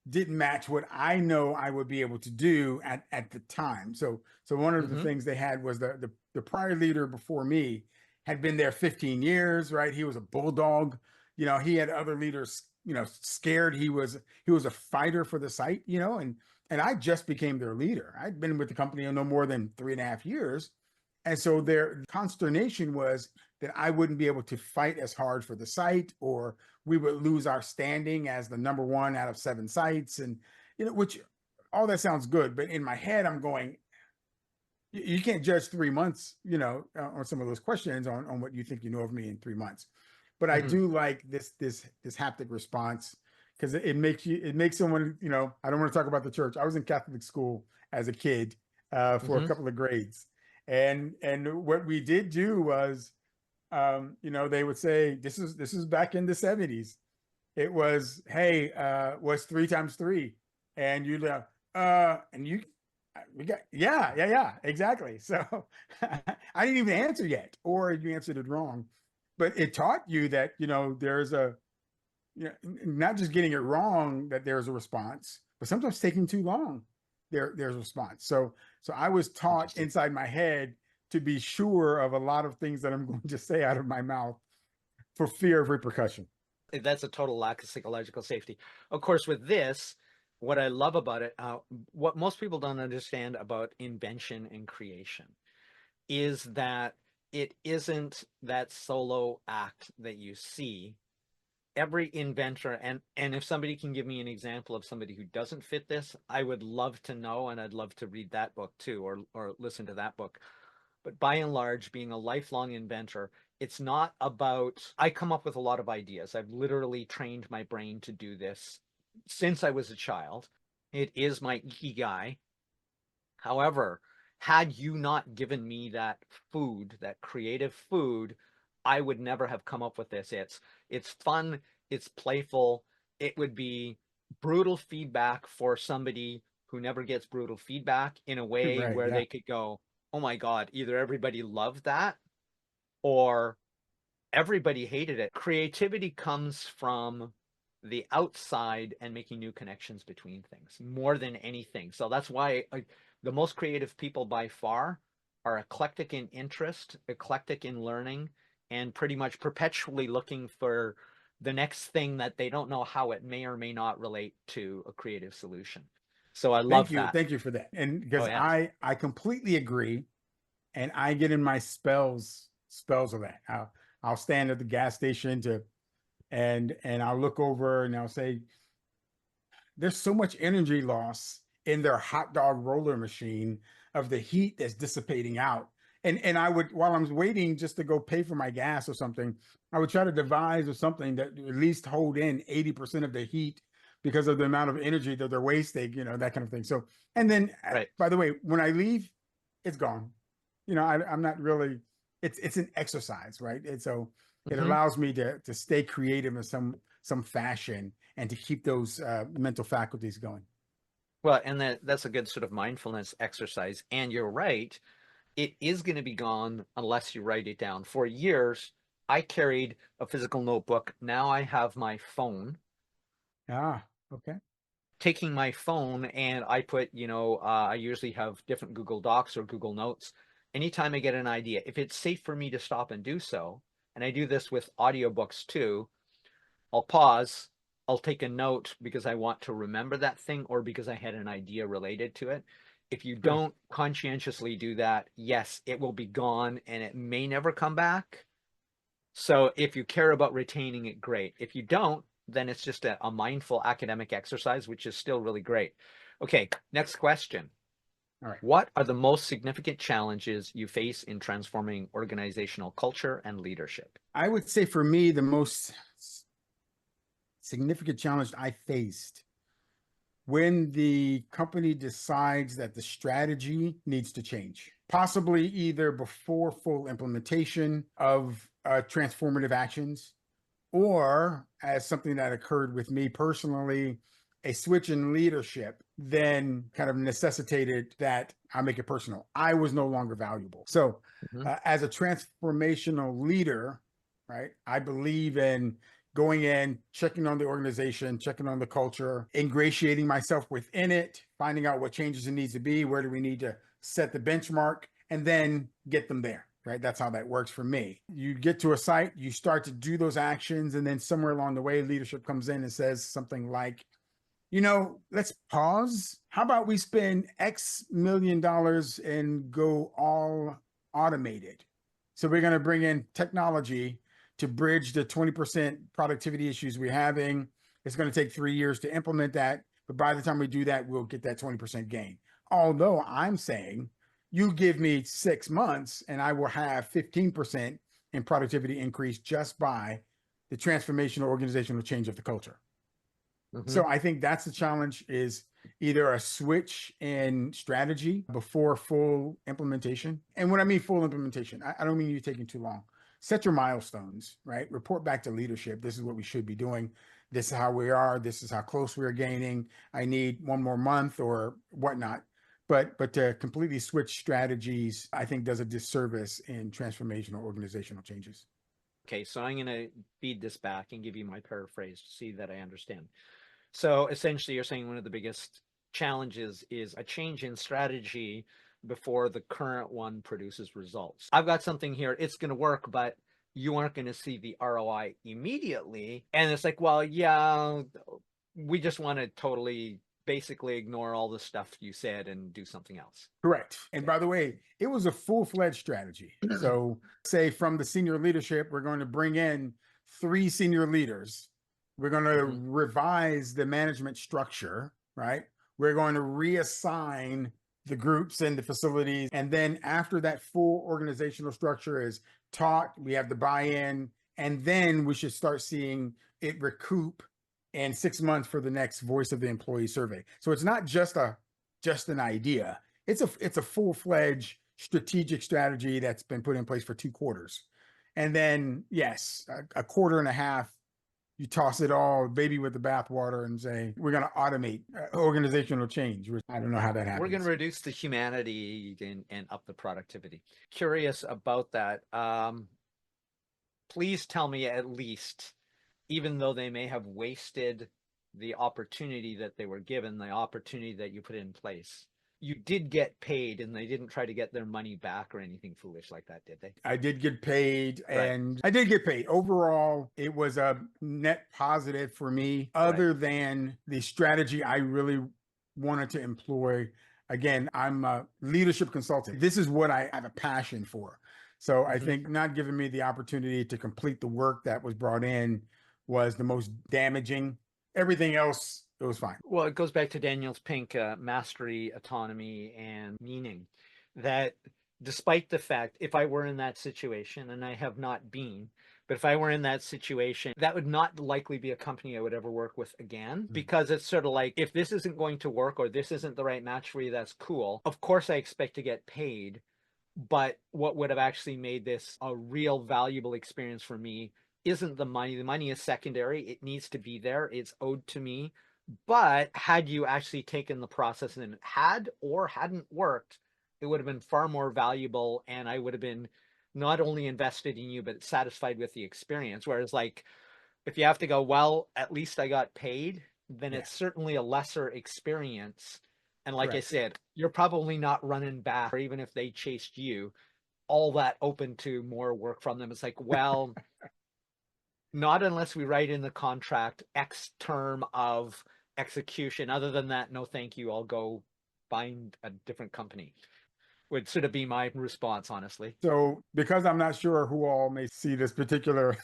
Speaker 2: didn't match what I know I would be able to do at the time. So one of the
Speaker 1: Mm-hmm.
Speaker 2: things they had was the prior leader before me had been there 15 years, right? He was a bulldog. He had other leaders, scared. He was a fighter for the site, and I just became their leader. I'd been with the company no more than 3.5 years. And so their consternation was that I wouldn't be able to fight as hard for the site, or we would lose our standing as the number one out of 7 sites. And, which all that sounds good. But in my head, I'm going, you can't judge 3 months, on some of those questions on what you think you know of me in 3 months. But I
Speaker 1: Mm-hmm.
Speaker 2: do like this haptic response because it makes someone, I don't want to talk about the church. I was in Catholic school as a kid for a
Speaker 1: Mm-hmm.
Speaker 2: couple of grades. And what we did do was, they would say, this is back in the 70s. It was, hey, what's 3 times 3? And you and you we got, yeah, yeah, yeah, exactly. So I didn't even answer yet, or you answered it wrong. But it taught you that, there's not just getting it wrong, that there's a response, but sometimes taking too long, there's a response. So I was taught
Speaker 1: Interesting.
Speaker 2: inside my head to be sure of a lot of things that I'm going to say out of my mouth for fear of repercussion.
Speaker 1: That's a total lack of psychological safety. Of course, with this, what I love about it, what most people don't understand about invention and creation is that it isn't that solo act that you see. Every inventor, and if somebody can give me an example of somebody who doesn't fit this, I would love to know, and I'd love to read that book too, or listen to that book. But by and large, being a lifelong inventor, it's not about, I come up with a lot of ideas. I've literally trained my brain to do this since I was a child. It is my ikigai. However, had you not given me that food, that creative food, I would never have come up with this. It's fun, it's playful. It would be brutal feedback for somebody who never gets brutal feedback, in a way
Speaker 2: Right.
Speaker 1: where
Speaker 2: Yeah.
Speaker 1: they could go, "Oh my God, either everybody loved that or everybody hated it." Creativity comes from the outside and making new connections between things more than anything. So that's why the most creative people by far are eclectic in interest, eclectic in learning, and pretty much perpetually looking for the next thing that they don't know how it may or may not relate to a creative solution. So I love that.
Speaker 2: Thank you for that. And
Speaker 1: Oh,
Speaker 2: because
Speaker 1: yes.
Speaker 2: I completely agree, and I get in my spells of that. I'll stand at the gas station to and I'll look over and I'll say, there's so much energy loss in their hot dog roller machine of the heat that's dissipating out. And I would, while I'm waiting just to go pay for my gas or something, I would try to devise or something that at least hold in 80% of the heat because of the amount of energy that they're wasting, that kind of thing. So, and then
Speaker 1: Right.
Speaker 2: by the way, when I leave, it's gone. I'm not really, it's an exercise, right? And so it
Speaker 1: Hmm.
Speaker 2: allows me to stay creative in some fashion and to keep those mental faculties going.
Speaker 1: Well, and that's a good sort of mindfulness exercise. And you're right, it is going to be gone unless you write it down. For years, I carried a physical notebook. Now I have my phone.
Speaker 2: Ah, okay.
Speaker 1: Taking my phone and I put, I usually have different Google Docs or Google Notes. Anytime I get an idea, if it's safe for me to stop and do so, and I do this with audiobooks too, I'll pause, I'll take a note because I want to remember that thing or because I had an idea related to it. If you
Speaker 2: Sure.
Speaker 1: don't conscientiously do that, yes, it will be gone and it may never come back. So if you care about retaining it, great. If you don't, then it's just a mindful academic exercise, which is still really great. Okay, next question.
Speaker 2: All right.
Speaker 1: What are the most significant challenges you face in transforming organizational culture and leadership?
Speaker 2: I would say for me, the most significant challenge I faced when the company decides that the strategy needs to change, possibly either before full implementation of transformative actions, or as something that occurred with me personally, a switch in leadership then kind of necessitated that I make it personal. I was no longer valuable. So,
Speaker 1: Mhm.
Speaker 2: as a transformational leader, right, I believe in going in, checking on the organization, checking on the culture, ingratiating myself within it, finding out what changes it needs to be, where do we need to set the benchmark, and then get them there. Right. That's how that works for me. You get to a site, you start to do those actions, and then somewhere along the way, leadership comes in and says something like, let's pause. How about we spend X million dollars and go all automated? So we're going to bring in technology to bridge the 20% productivity issues we're having. It's going to take 3 years to implement that. But by the time we do that, we'll get that 20% gain. Although I'm saying you give me 6 months and I will have 15% in productivity increase just by the transformational organizational change of the culture.
Speaker 1: Mhm.
Speaker 2: So I think that's the challenge, is either a switch in strategy before full implementation. And when I mean full implementation, I don't mean you taking too long. Set your milestones, right? Report back to leadership. This is what we should be doing. This is how we are. This is how close we're gaining. I need one more month or whatnot. But to completely switch strategies, I think does a disservice in transformational organizational changes.
Speaker 1: Okay, so I'm going to feed this back and give you my paraphrase to see that I understand. So essentially, you're saying one of the biggest challenges is a change in strategy before the current one produces results. I've got something here, it's going to work, but you aren't going to see the ROI immediately. And it's like, well, yeah, we just want to totally basically ignore all the stuff you said and do something else.
Speaker 2: Correct. And
Speaker 1: Okay.
Speaker 2: by the way, it was a full-fledged strategy. So, say from the senior leadership, we're going to bring in 3 senior leaders. We're going to
Speaker 1: Mhm.
Speaker 2: revise the management structure, right? We're going to reassign the groups and the facilities. And then after that full organizational structure is taught, we have the buy-in, and then we should start seeing it recoup in 6 months for the next voice of the employee survey. So it's not just an idea. It's a full-fledged strategic strategy that's been put in place for 2 quarters. And then yes, a quarter and a half, you toss it all baby with the bathwater and say we're going to automate organizational change. I don't know how that
Speaker 1: We're going to
Speaker 2: happens.
Speaker 1: reduce the humanity and up the productivity. Curious about that. Please tell me at least even though they may have wasted the opportunity that they were given, the opportunity that you put in place, you did get paid, and they didn't try to get their money back or anything foolish like that, did they?
Speaker 2: I did get paid,
Speaker 1: Right.
Speaker 2: and I did get paid. Overall, it was a net positive for me,
Speaker 1: Right.
Speaker 2: other than the strategy I really wanted to employ. Again, I'm a leadership consultant. This is what I have a passion for. So I
Speaker 1: Mhm.
Speaker 2: think not giving me the opportunity to complete the work that was brought in was the most damaging. Everything else, it was fine.
Speaker 1: Well, it goes back to Daniel's Pink, mastery, autonomy, and meaning. That despite the fact, if I were in that situation, and I have not been, but if I were in that situation, that would not likely be a company I would ever work with again, because it's sort of like, if this isn't going to work or this isn't the right match for you, that's cool. Of course, I expect to get paid, but what would have actually made this a real valuable experience for me isn't the money. The money is secondary. It needs to be there. It's owed to me. But had you actually taken the process and had or hadn't worked, it would have been far more valuable. And I would have been not only invested in you, but satisfied with the experience. Whereas, like, if you have to go, well, at least I got paid, then
Speaker 2: Yeah,
Speaker 1: it's certainly a lesser experience. And like I
Speaker 2: correct.
Speaker 1: said, you're probably not running back, or even if they chased you, all that open to more work from them. It's like, well, not unless we write in the contract X term of execution. Other than that, no, thank you. I'll go find a different company. Would sort of be my response, honestly.
Speaker 2: So, because I'm not sure who all may see this particular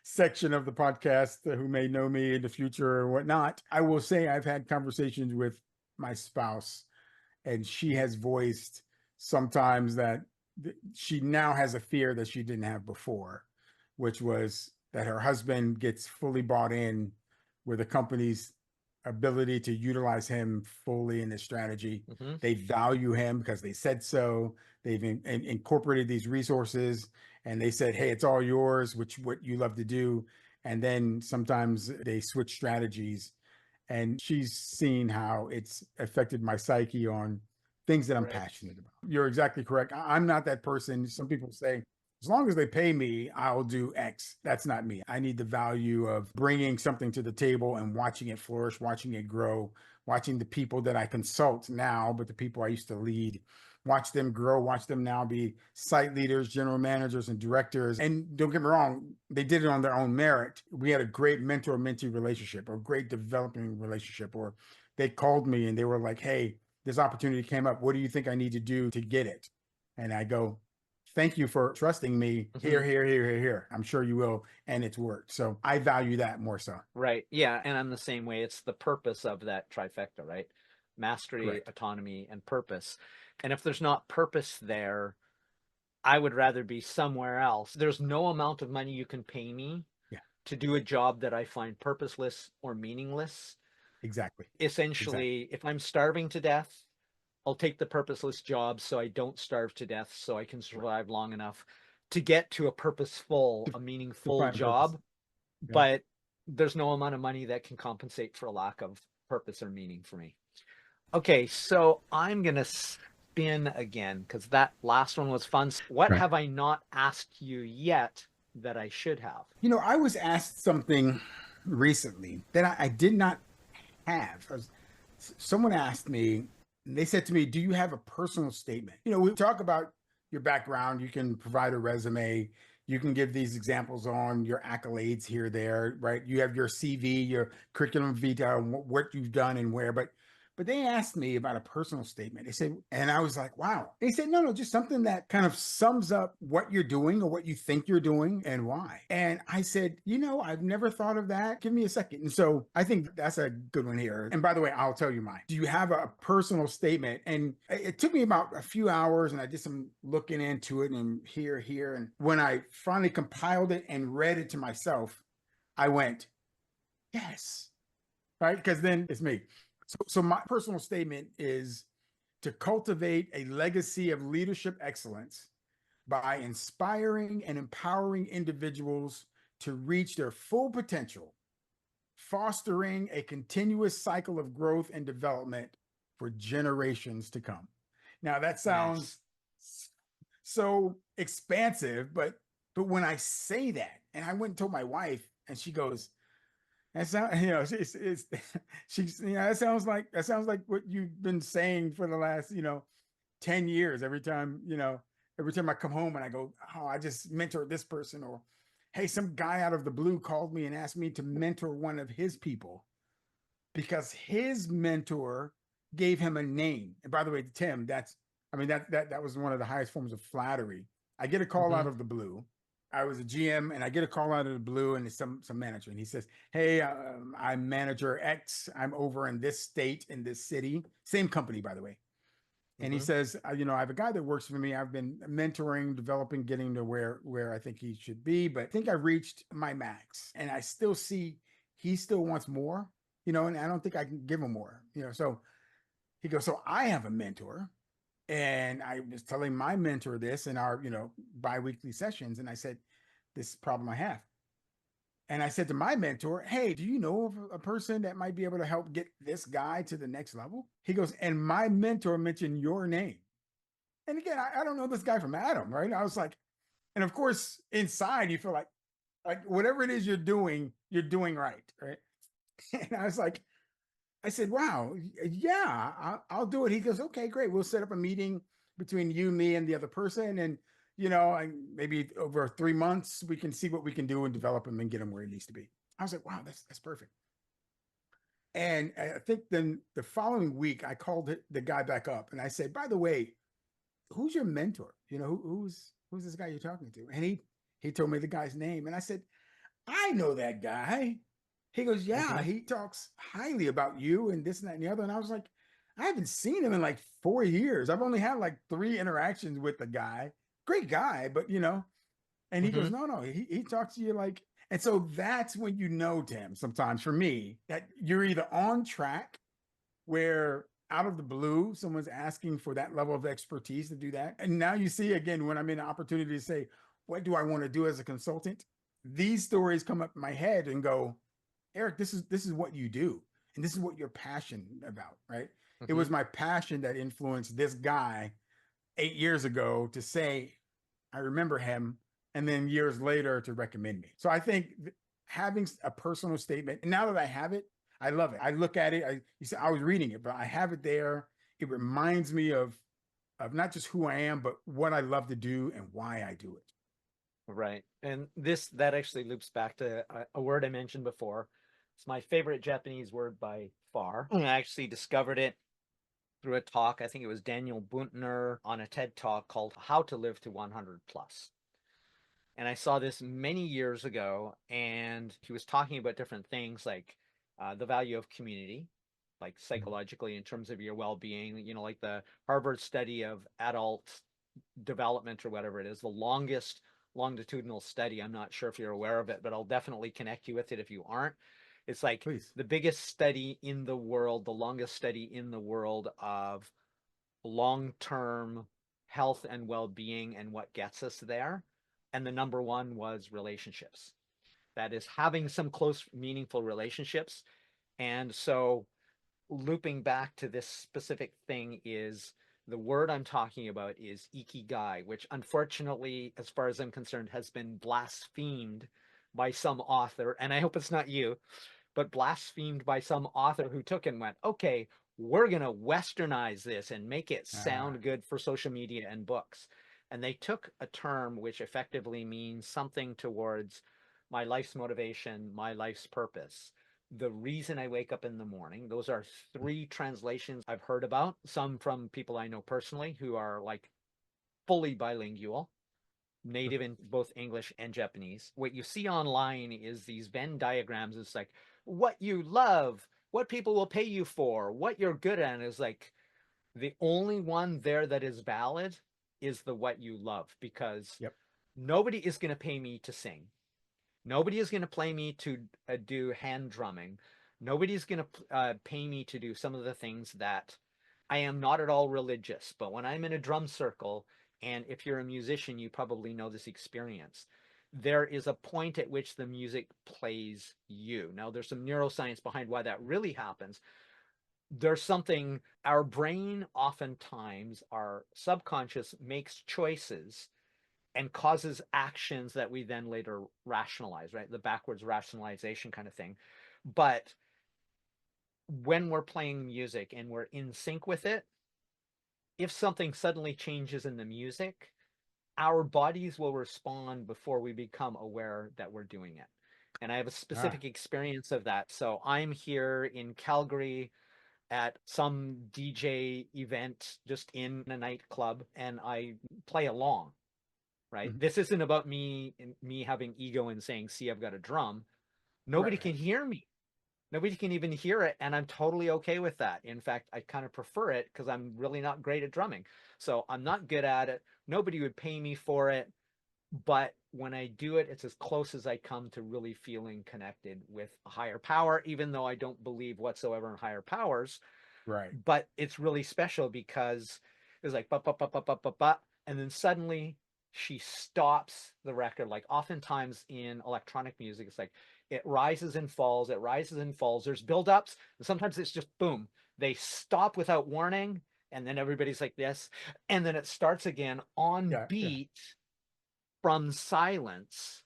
Speaker 2: section of the podcast, who may know me in the future or whatnot, I will say I've had conversations with my spouse, and she has voiced sometimes that she now has a fear that she didn't have before, which was that her husband gets fully bought in with the company's ability to utilize him fully in the strategy.
Speaker 1: Mm-hmm.
Speaker 2: They value him because they said so. They've incorporated these resources, and they said, hey, it's all yours, which what you love to do. And then sometimes they switch strategies, and she's seen how it's affected my psyche on things that I'm
Speaker 1: Right.
Speaker 2: passionate about. You're exactly correct. I'm not that person. Some people say, as long as they pay me, I'll do X. That's not me. I need the value of bringing something to the table and watching it flourish, watching it grow, watching the people that I consult now, but the people I used to lead, watch them grow, watch them now be site leaders, general managers, and directors. And don't get me wrong, they did it on their own merit. We had a great mentor-mentee relationship, or a great developing relationship, or they called me and they were like, hey, this opportunity came up. What do you think I need to do to get it? And I go, thank you for trusting me.
Speaker 1: Mm-hmm.
Speaker 2: Here. I'm sure you will. And it's worked. So I value that more so.
Speaker 1: Right. Yeah. And I'm the same way. It's the purpose of that trifecta, right? Mastery,
Speaker 2: Correct.
Speaker 1: autonomy, and purpose. And if there's not purpose there, I would rather be somewhere else. There's no amount of money you can pay me
Speaker 2: Yeah,
Speaker 1: to do a job that I find purposeless or meaningless.
Speaker 2: exactly. Exactly.
Speaker 1: Essentially, if I'm starving to death, I'll take the purposeless job so I don't starve to death, so I can
Speaker 2: Right.
Speaker 1: survive long enough to get to a purposeful,
Speaker 2: To,
Speaker 1: a
Speaker 2: to
Speaker 1: meaningful
Speaker 2: find a purpose.
Speaker 1: job.
Speaker 2: Yeah.
Speaker 1: But there's no amount of money that can compensate for a lack of purpose or meaning for me. Okay, so I'm going to spin again because that last one was fun. What
Speaker 2: Right.
Speaker 1: have I not asked you yet that I should have?
Speaker 2: I was asked something recently that I did not have. Someone asked me, and they said to me, do you have a personal statement? We talk about your background. You can provide a resume. You can give these examples on your accolades here, there, right? You have your CV, your curriculum vitae, what you've done and where, but they asked me about a personal statement. They said, and I was like, wow. They said, no, just something that kind of sums up what you're doing or what you think you're doing and why. And I said, I've never thought of that. Give me a second. And so I think that's a good one here. And by the way, I'll tell you mine. Do you have a personal statement? And it took me about a few hours, and I did some looking into it and here. And when I finally compiled it and read it to myself, I went, yes, right? Because then it's me. So my personal statement is to cultivate a legacy of leadership excellence by inspiring and empowering individuals to reach their full potential, fostering a continuous cycle of growth and development for generations to come. Now that sounds
Speaker 1: Nice.
Speaker 2: so expansive, but when I say that, and I went and told my wife, And she goes, that sound, it's she's, that sounds like what you've been saying for the last, 10 years. Every time I come home and I go, oh, I just mentored this person, or hey, some guy out of the blue called me and asked me to mentor one of his people because his mentor gave him a name. And by the way, Tim, that was one of the highest forms of flattery. I get a call out
Speaker 1: Mm-hmm.
Speaker 2: of the blue. I was a GM and I get a call out of the blue, and it's some manager, and he says, "Hey, I'm manager X. I'm over in this state in this city, same company, by the way." And he
Speaker 1: Mm-hmm.
Speaker 2: says, I have a guy that works for me. I've been mentoring, developing, getting to where I think he should be, but I think I reached my max, and I still see he still wants more, and I don't think I can give him more, So he goes, so I have a mentor, and I was telling my mentor this in our, biweekly sessions, and I said, this problem I have. And I said to my mentor, hey, do you know of a person that might be able to help get this guy to the next level? He goes, and my mentor mentioned your name. And again, I don't know this guy from Adam, right? I was like, and of course, inside you feel like whatever it is you're doing right, right? And I was like, I said, wow, yeah, I'll do it. He goes, okay, great. We'll set up a meeting between you, me, and the other person. And, maybe over 3 months, we can see what we can do and develop him and get him where he needs to be. I was like, wow, that's perfect. And I think then the following week, I called the guy back up and I said, by the way, who's your mentor? Who's this guy you're talking to? And he told me the guy's name. And I said, I know that guy. He goes, yeah,
Speaker 1: Mm-hmm.
Speaker 2: he talks highly about you and this and that and the other. And I was like, I haven't seen him in like 4 years. I've only had like 3 interactions with the guy. Great guy, but and he
Speaker 1: Mm-hmm.
Speaker 2: goes, no, he talks to you like, and so that's when Tim, sometimes for me, that you're either on track where out of the blue, someone's asking for that level of expertise to do that. And now you see again, when I'm in an opportunity to say, what do I want to do as a consultant? These stories come up in my head and go, Eric, this is what you do. And this is what you're passionate about, right? It
Speaker 1: Mm-hmm.
Speaker 2: was my passion that influenced this guy 8 years ago to say, I remember him, and then years later to recommend me. So I think having a personal statement, and now that I have it, I love it. I look at it. You said I was reading it, but I have it there. It reminds me of not just who I am, but what I love to do and why I do it.
Speaker 1: Right. And that actually loops back to a word I mentioned before. It's my favorite Japanese word by far. I actually discovered it through a talk. I think it was Daniel Buntner on a TED talk called How to Live to 100 Plus. And I saw this many years ago, and he was talking about different things like the value of community, like psychologically in terms of your well-being, like the Harvard study of adult development or whatever it is, the longest longitudinal study. I'm not sure if you're aware of it, but I'll definitely connect you with it if you aren't. It's like
Speaker 2: Please.
Speaker 1: the biggest study in the world, the longest study in the world of long-term health and well-being and what gets us there. And the number one was relationships. That is having some close, meaningful relationships. And so looping back to this specific thing is the word I'm talking about is ikigai, which unfortunately, as far as I'm concerned, has been blasphemed by some author. And I hope it's not you, but blasphemed by some author who took and went, okay, we're going to westernize this and make it
Speaker 2: Uh,
Speaker 1: sound good for social media and books. And they took a term which effectively means something towards my life's motivation, my life's purpose, the reason I wake up in the morning. Those are three translations I've heard about, some from people I know personally who are like fully bilingual, native in both English and Japanese. What you see online is these Venn diagrams. It's like what you love, what people will pay you for, what you're good at is like the only one there that is valid is the what you love, because
Speaker 2: yep.
Speaker 1: nobody is going to pay me to sing. Nobody is going to play me to do hand drumming. Nobody's going to pay me to do some of the things that I am not at all religious. But when I'm in a drum circle, and if you're a musician, you probably know this experience. There is a point at which the music plays you. Now, there's some neuroscience behind why that really happens. There's something, our brain oftentimes, our subconscious makes choices and causes actions that we then later rationalize, right? The backwards rationalization kind of thing. But when we're playing music and we're in sync with it, if something suddenly changes in the music, our bodies will respond before we become aware that we're doing it. And I have a
Speaker 2: Ah,
Speaker 1: specific experience of that. So I'm here in Calgary at some DJ event, just in a nightclub, and I play along, right?
Speaker 2: mhm.
Speaker 1: This isn't about me having ego and saying, see, I've got a drum.
Speaker 2: Right,
Speaker 1: Nobody
Speaker 2: right.
Speaker 1: can hear me. Nobody can even hear it, and I'm totally okay with that. In fact, I kind of prefer it because I'm really not great at drumming. So I'm not good at it. Nobody would pay me for it. But when I do it, it's as close as I come to really feeling connected with a higher power, even though I don't believe whatsoever in higher powers.
Speaker 2: Right.
Speaker 1: But it's really special because it's like, ba, ba, ba, ba, ba, ba, ba, and then suddenly she stops the record. Like oftentimes in electronic music, it's like it rises and falls, it rises and falls. There's buildups, and sometimes it's just boom. They stop without warning, and then everybody's like this, and then it starts again on
Speaker 2: Yeah, yeah.
Speaker 1: beat from silence.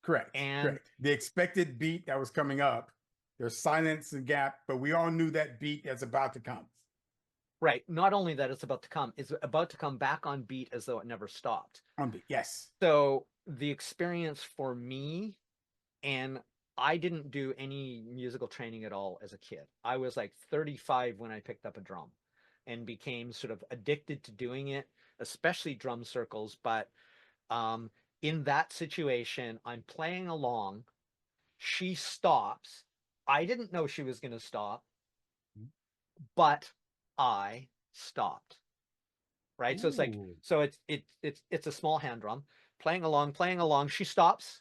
Speaker 2: Correct.
Speaker 1: And
Speaker 2: Correct. The expected beat that was coming up, there's silence and gap, but we all knew that beat that's about to come.
Speaker 1: right, not only that it's about to come, it's about to come back on beat as though it never stopped.
Speaker 2: On beat. Yes.
Speaker 1: So the experience for me, and I didn't do any musical training at all as a kid. I was like 35 when I picked up a drum and became sort of addicted to doing it, especially drum circles. But um, in that situation, I'm playing along. She stops. I didn't know she was going to stop, but I stopped. Right. So it's like,
Speaker 2: Ooh.
Speaker 1: so it's a small hand drum playing along, playing along. She stops,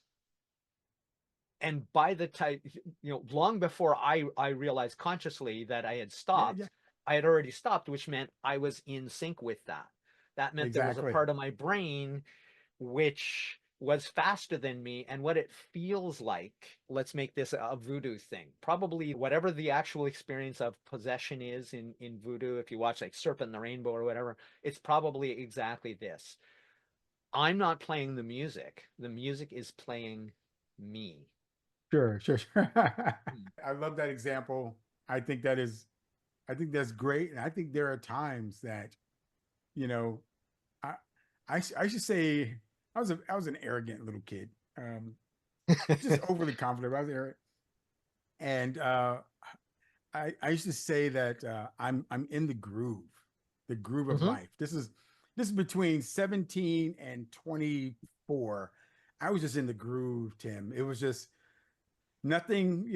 Speaker 1: and by the time, long before I realized consciously that I had
Speaker 2: Yeah, yeah.
Speaker 1: stopped, I had already stopped, which meant I was in sync with that. That meant there was a
Speaker 2: Exactly.
Speaker 1: part of my brain which was faster than me, and what it feels like, let's make this a voodoo thing. Probably whatever the actual experience of possession is in voodoo, if you watch like Serpent and the Rainbow or whatever, it's probably exactly this. I'm not playing the music is playing me.
Speaker 2: Sure, sure, sure.
Speaker 1: Hmm.
Speaker 2: I love that example. I think that is, I think that's great. And I think there are times that, you know, I, I should say I was an arrogant little kid, just overly confident. I was arrogant, and I used to say that I'm in the groove of
Speaker 1: Hmm.
Speaker 2: life. This is between 17 and 24. I was just in the groove, Tim. It was just nothing,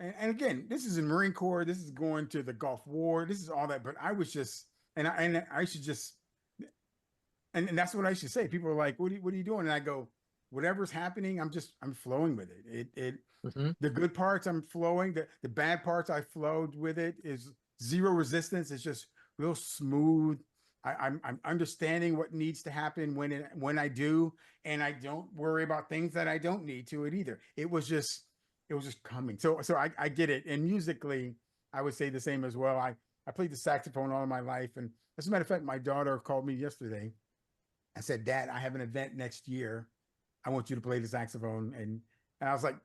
Speaker 2: and again, this is in Marine Corps, this is going to the Gulf War, this is all that, but I was just, and I should just, and that's what I should say. People are like, what are you doing? And I go, whatever's happening, I'm flowing with it.
Speaker 1: Hmm.
Speaker 2: The good parts, I'm flowing. The bad parts, I flowed with it. Is zero resistance. It's just real smooth. I'm understanding what needs to happen when I do, and I don't worry about things that I don't need to it either. It was just coming. So I get it. And musically, I would say the same as well. I played the saxophone all of my life, and as a matter of fact, my daughter called me yesterday. I said, Dad, I have an event next year. I want you to play the saxophone. And I was like,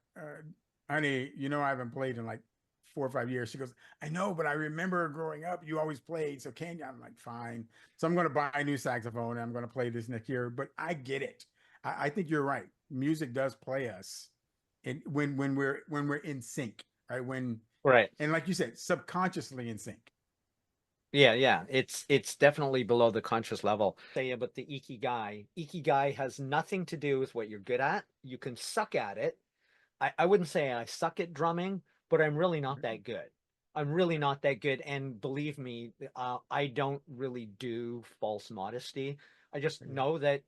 Speaker 2: honey, I haven't played in like 4 or 5 years. She goes, I know, but I remember growing up, you always played. So can you? I'm like, fine. So I'm going to buy a new saxophone and I'm going to play this next year. But I get it. I think you're right. Music does play us and when we're in sync, right?
Speaker 1: Right.
Speaker 2: And like you said, subconsciously in sync.
Speaker 1: Yeah, yeah. It's definitely below the conscious level. Say about the ikigai. Ikigai has nothing to do with what you're good at. You can suck at it. I wouldn't say I suck at drumming, but I'm really not that good. I'm really not that good. And believe me, I don't really do false modesty. I just know that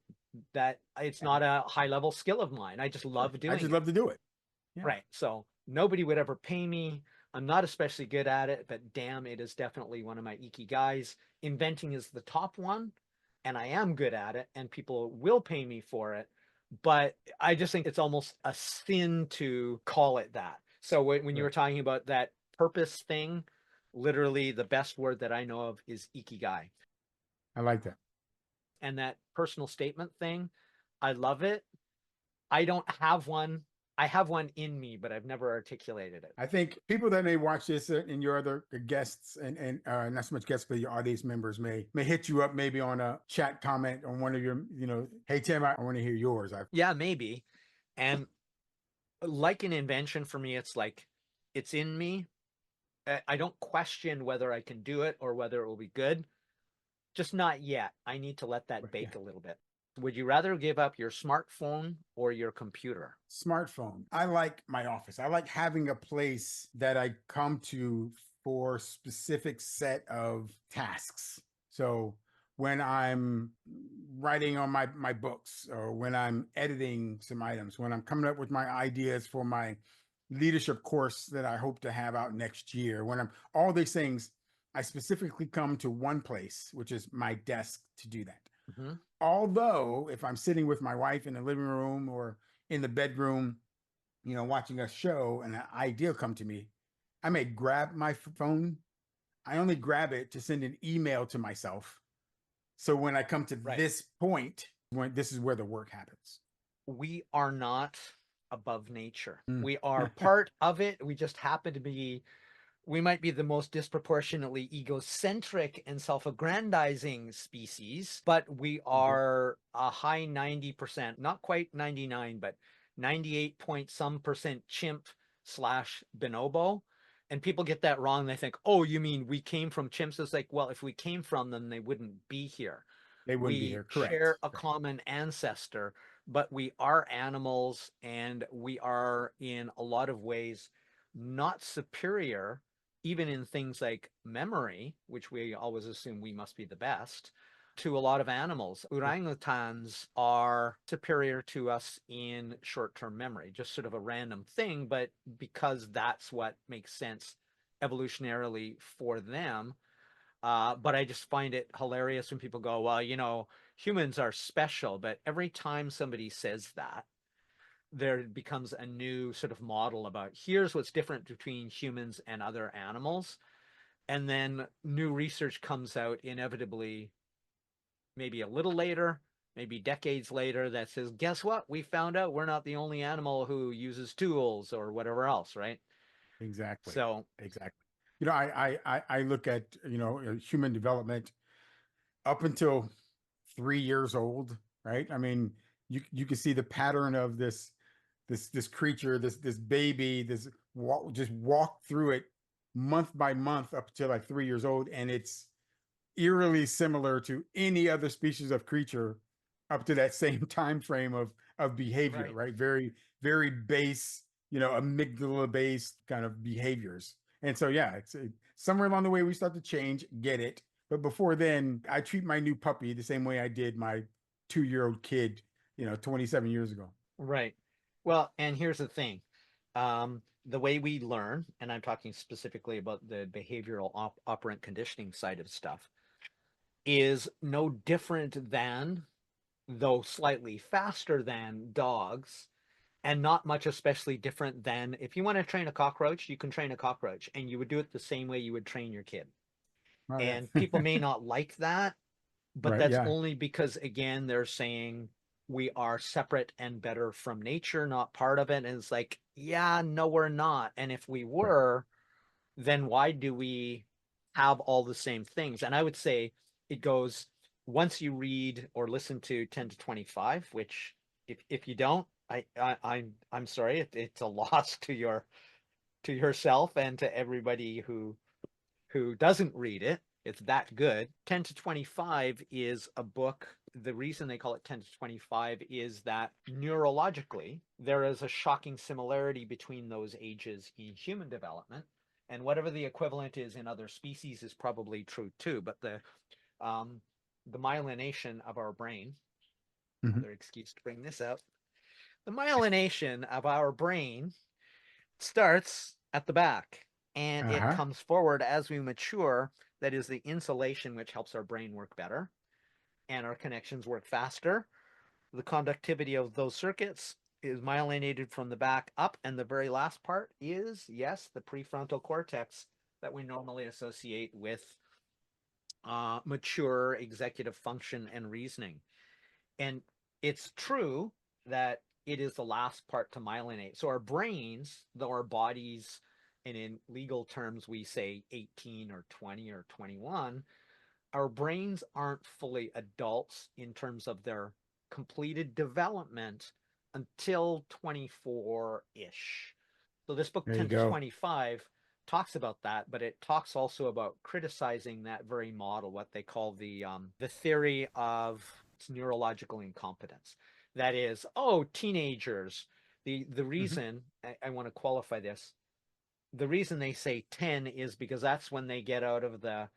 Speaker 1: it's not a high level skill of mine. I just
Speaker 2: Sure.
Speaker 1: love
Speaker 2: I
Speaker 1: doing
Speaker 2: just
Speaker 1: it.
Speaker 2: love to do it. Yeah.
Speaker 1: Right. So nobody would ever pay me. I'm not especially good at it, but damn, it is definitely one of my ikigais. Inventing is the top one, and I am good at it, and people will pay me for it. But I just think it's almost a sin to call it that. So when you were
Speaker 2: Right.
Speaker 1: talking about that purpose thing, literally the best word that I know of is ikigai.
Speaker 2: I like that.
Speaker 1: And that personal statement thing, I love it. I don't have one. I have one in me, but I've never articulated it.
Speaker 2: I think people that may watch this and your other guests and not so much guests, but your audience members may hit you up maybe on a chat comment on one of your, hey Tim, I want to hear yours.
Speaker 1: Yeah, maybe. And like an invention for me, it's like it's in me. I don't question whether I can do it or whether it will be good. Just not yet. I need to let that
Speaker 2: Yeah.
Speaker 1: bake a little bit. Would you rather give up your smartphone or your computer?
Speaker 2: Smartphone. I like my office. I like having a place that I come to for specific set of tasks. So when I'm writing on my books or when I'm editing some items, when I'm coming up with my ideas for my leadership course that I hope to have out next year, when I'm all these things, I specifically come to one place, which is my desk to do that.
Speaker 1: Mm-hmm.
Speaker 2: Although if I'm sitting with my wife in the living room or in the bedroom, watching a show and an idea come to me, I may grab my phone. I only grab it to send an email to myself. So when I come to
Speaker 1: Right.
Speaker 2: this point, when this is where the work happens.
Speaker 1: We are not above nature.
Speaker 2: Mm.
Speaker 1: We are part of it. We just happen to be, we might be the most disproportionately egocentric and self-aggrandizing species, but we
Speaker 2: Okay.
Speaker 1: are a high 90%, not quite 99, but 98 point some percent chimp slash bonobo. And people get that wrong. They think, oh, you mean we came from chimps? It's like, well, if we came from them, they wouldn't be here.
Speaker 2: They wouldn't be
Speaker 1: We
Speaker 2: here.
Speaker 1: share
Speaker 2: Correct.
Speaker 1: a common ancestor, but we are animals and we are in a lot of ways not superior, even in things like memory, which we always assume we must be the best, to a lot of animals. Orangutans are superior to us in short-term memory, just sort of a random thing, but because that's what makes sense evolutionarily for them. But I just find it hilarious when people go, well, humans are special. But every time somebody says that, there becomes a new sort of model about here's what's different between humans and other animals. And then new research comes out inevitably, maybe a little later, maybe decades later, that says, guess what? We found out we're not the only animal who uses tools or whatever else, right?
Speaker 2: Exactly.
Speaker 1: So,
Speaker 2: Exactly. I look at, human development up until 3 years old, right? I mean, you can see the pattern of this creature, this baby, just walk through it month by month up to like 3 years old, and it's eerily similar to any other species of creature up to that same time frame of behavior,
Speaker 1: right.
Speaker 2: right? Very, very base, amygdala based kind of behaviors. And so, yeah, somewhere along the way we start to change, get it. But before then, I treat my new puppy the same way I did my 2-year-old kid, 27 years ago.
Speaker 1: Right. Well, and here's the thing. The way we learn, and I'm talking specifically about the behavioral operant conditioning side of stuff, is no different than, though slightly faster than dogs, and not much especially different than if you want to train a cockroach, you can train a cockroach, and you would do it the same way you would train your kid.
Speaker 2: Oh yeah.
Speaker 1: And people may not like that, but
Speaker 2: Right.
Speaker 1: that's
Speaker 2: Yeah.
Speaker 1: only because, again, they're saying we are separate and better from nature, not part of it. And it's like, yeah, no, we're not. And if we
Speaker 2: Right.
Speaker 1: were, then why do we have all the same things? And I would say it goes once you read or listen to 10 to 25, which if you don't, I'm sorry, it's a loss to yourself and to everybody who doesn't read it. It's that good. 10 to 25 is a book. The reason they call it 10 to 25 is that neurologically, there is a shocking similarity between those ages in human development. And whatever the equivalent is in other species is probably true too. But the myelination of our brain,
Speaker 2: Mhm.
Speaker 1: another excuse to bring this up, the myelination of our brain starts at the back and it
Speaker 2: Uh-huh.
Speaker 1: comes forward as we mature. That is the insulation, which helps our brain work better and our connections work faster. The conductivity of those circuits is myelinated from the back up. And the very last part is, yes, the prefrontal cortex that we normally associate with mature executive function and reasoning. And it's true that it is the last part to myelinate. So our brains, though our bodies, and in legal terms, we say 18 or 20 or 21, our brains aren't fully adults in terms of their completed development until 24-ish. So this book
Speaker 2: There you
Speaker 1: 10 to
Speaker 2: go.
Speaker 1: 25 talks about that, but it talks also about criticizing that very model, what they call the theory of neurological incompetence. That is, oh, teenagers. The
Speaker 2: Mhm.
Speaker 1: reason I want to qualify this, the reason they say 10 is because that's when they get out of the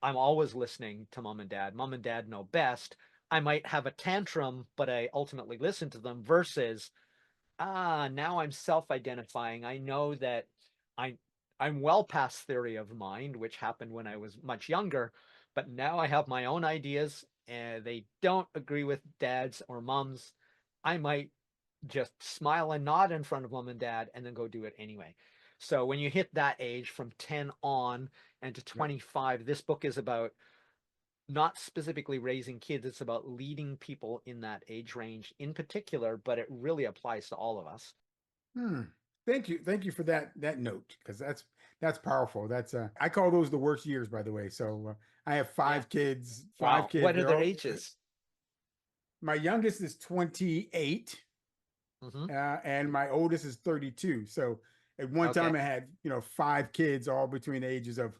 Speaker 1: I'm always listening to mom and dad. Mom and dad know best. I might have a tantrum, but I ultimately listen to them versus now I'm self-identifying. I know that I I'm well past theory of mind, which happened when I was much younger, but now I have my own ideas and they don't agree with dad's or mom's. I might just smile and nod in front of mom and dad and then go do it anyway. So when you hit that age from 10 on and to
Speaker 2: Yep.
Speaker 1: 25, this book is about not specifically raising kids, it's about leading people in that age range in particular, but it really applies to all of us.
Speaker 2: Hmm. Thank you for that note, because that's powerful. That's I call those the worst years, by the way. So I have
Speaker 1: Yeah.
Speaker 2: five
Speaker 1: Wow.
Speaker 2: kids.
Speaker 1: What are
Speaker 2: They're
Speaker 1: their
Speaker 2: all
Speaker 1: ages?
Speaker 2: my youngest is 28,
Speaker 1: Hmm.
Speaker 2: and my oldest is 32. So at one time
Speaker 1: Okay.
Speaker 2: I had, five kids all between the ages of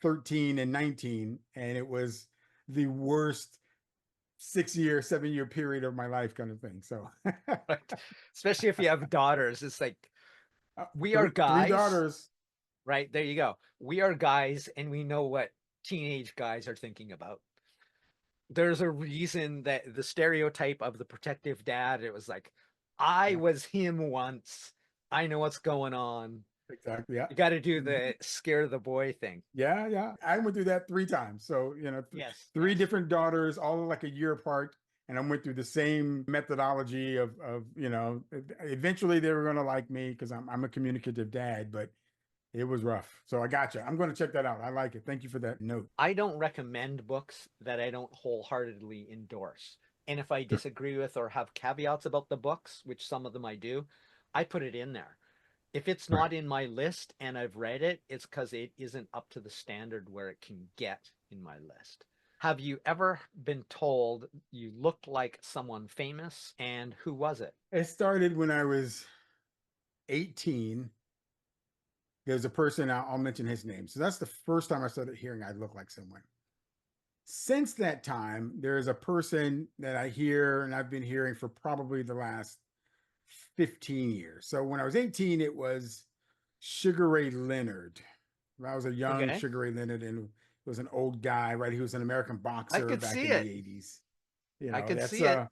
Speaker 2: 13 and 19, and it was the worst 6 year, 7 year period of my life, kind of thing. So
Speaker 1: Right. Especially if you have daughters, it's like we are
Speaker 2: three
Speaker 1: guys,
Speaker 2: daughters.
Speaker 1: right? There you go. We are guys and we know what teenage guys are thinking about. There's a reason that the stereotype of the protective dad, it was like, I
Speaker 2: Yeah,
Speaker 1: was him once. I know what's going on.
Speaker 2: exactly. Yeah.
Speaker 1: You got to do
Speaker 2: Mhm.
Speaker 1: the scare the boy thing.
Speaker 2: Yeah, yeah. I went through that three times. So,
Speaker 1: Yes,
Speaker 2: three
Speaker 1: yes.
Speaker 2: different daughters, all like a year apart. And I went through the same methodology eventually they were going to like me because I'm a communicative dad, but it was rough. So I got you. I'm going to check that out. I like it. Thank you for that note.
Speaker 1: I don't recommend books that I don't wholeheartedly endorse. And if I
Speaker 2: Sure.
Speaker 1: disagree with or have caveats about the books, which some of them I do, I put it in there. If it's
Speaker 2: Right.
Speaker 1: not in my list and I've read it, it's because it isn't up to the standard where it can get in my list. Have you ever been told you looked like someone famous and who was it?
Speaker 2: It started when I was 18. There's a person, I'll mention his name. So that's the first time I started hearing I look like someone. Since that time, there's a person that I hear and I've been hearing for probably the last 15 years. So when I was 18, it was Sugar Ray Leonard. I was a young
Speaker 1: Okay.
Speaker 2: Sugar Ray Leonard, and it was an old guy, right? He was an American
Speaker 1: I
Speaker 2: boxer
Speaker 1: could
Speaker 2: back
Speaker 1: see
Speaker 2: in the
Speaker 1: it.
Speaker 2: 80s.
Speaker 1: I could
Speaker 2: That's
Speaker 1: see it.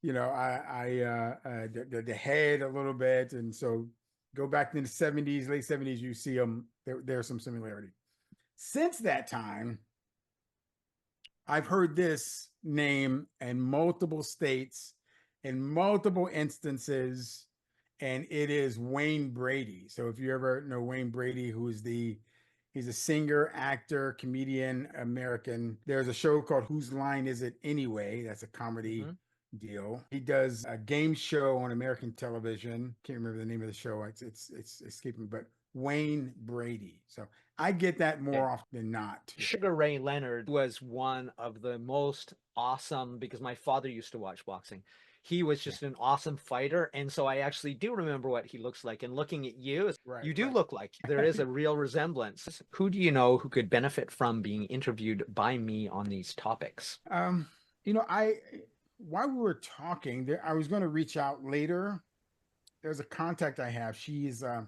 Speaker 2: the head a little bit, and so go back in the 70s, late 70s, you see them. There's some similarity. Since that time, I've heard this name in multiple states, in multiple instances, and it is Wayne Brady. So if you ever know Wayne Brady, he's a singer, actor, comedian, American. There's a show called Whose Line Is It Anyway? That's a comedy
Speaker 1: Hmm.
Speaker 2: deal. He does a game show on American television. Can't remember the name of the show. It's escaping, but Wayne Brady. So I get that
Speaker 1: Okay.
Speaker 2: more often than not. Yeah.
Speaker 1: Sugar Ray Leonard was one of the most awesome because my father used to watch boxing. He was
Speaker 2: Yeah.
Speaker 1: just an awesome fighter. And so I actually do remember what he looks like. And looking at you,
Speaker 2: Right,
Speaker 1: you do
Speaker 2: right.
Speaker 1: look like there is a real resemblance. Who do you know who could benefit from being interviewed by me on these topics?
Speaker 2: Um, I while we were talking, there I was going to reach out later. There's a contact I have. She's a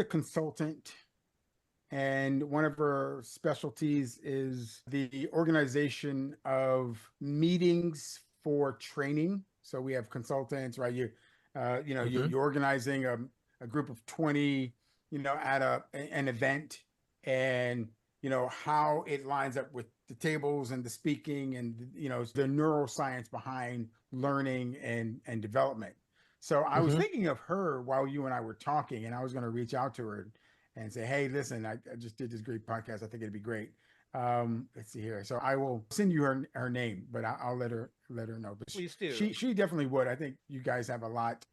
Speaker 2: consultant, and one of her specialties is the organization of meetings for training. So we have consultants, right?
Speaker 1: Hmm.
Speaker 2: You're organizing a group of 20, at an event, and how it lines up with the tables and the speaking and the neuroscience behind learning and development. So I was
Speaker 1: Hmm.
Speaker 2: thinking of her while you and I were talking, and I was going to reach out to her and say, hey, listen, I just did this great podcast. I think it'd be great. Let's see here. So I will send you her name, but I'll let her let her know. But
Speaker 1: Please do.
Speaker 2: she definitely would. I think you guys have a lot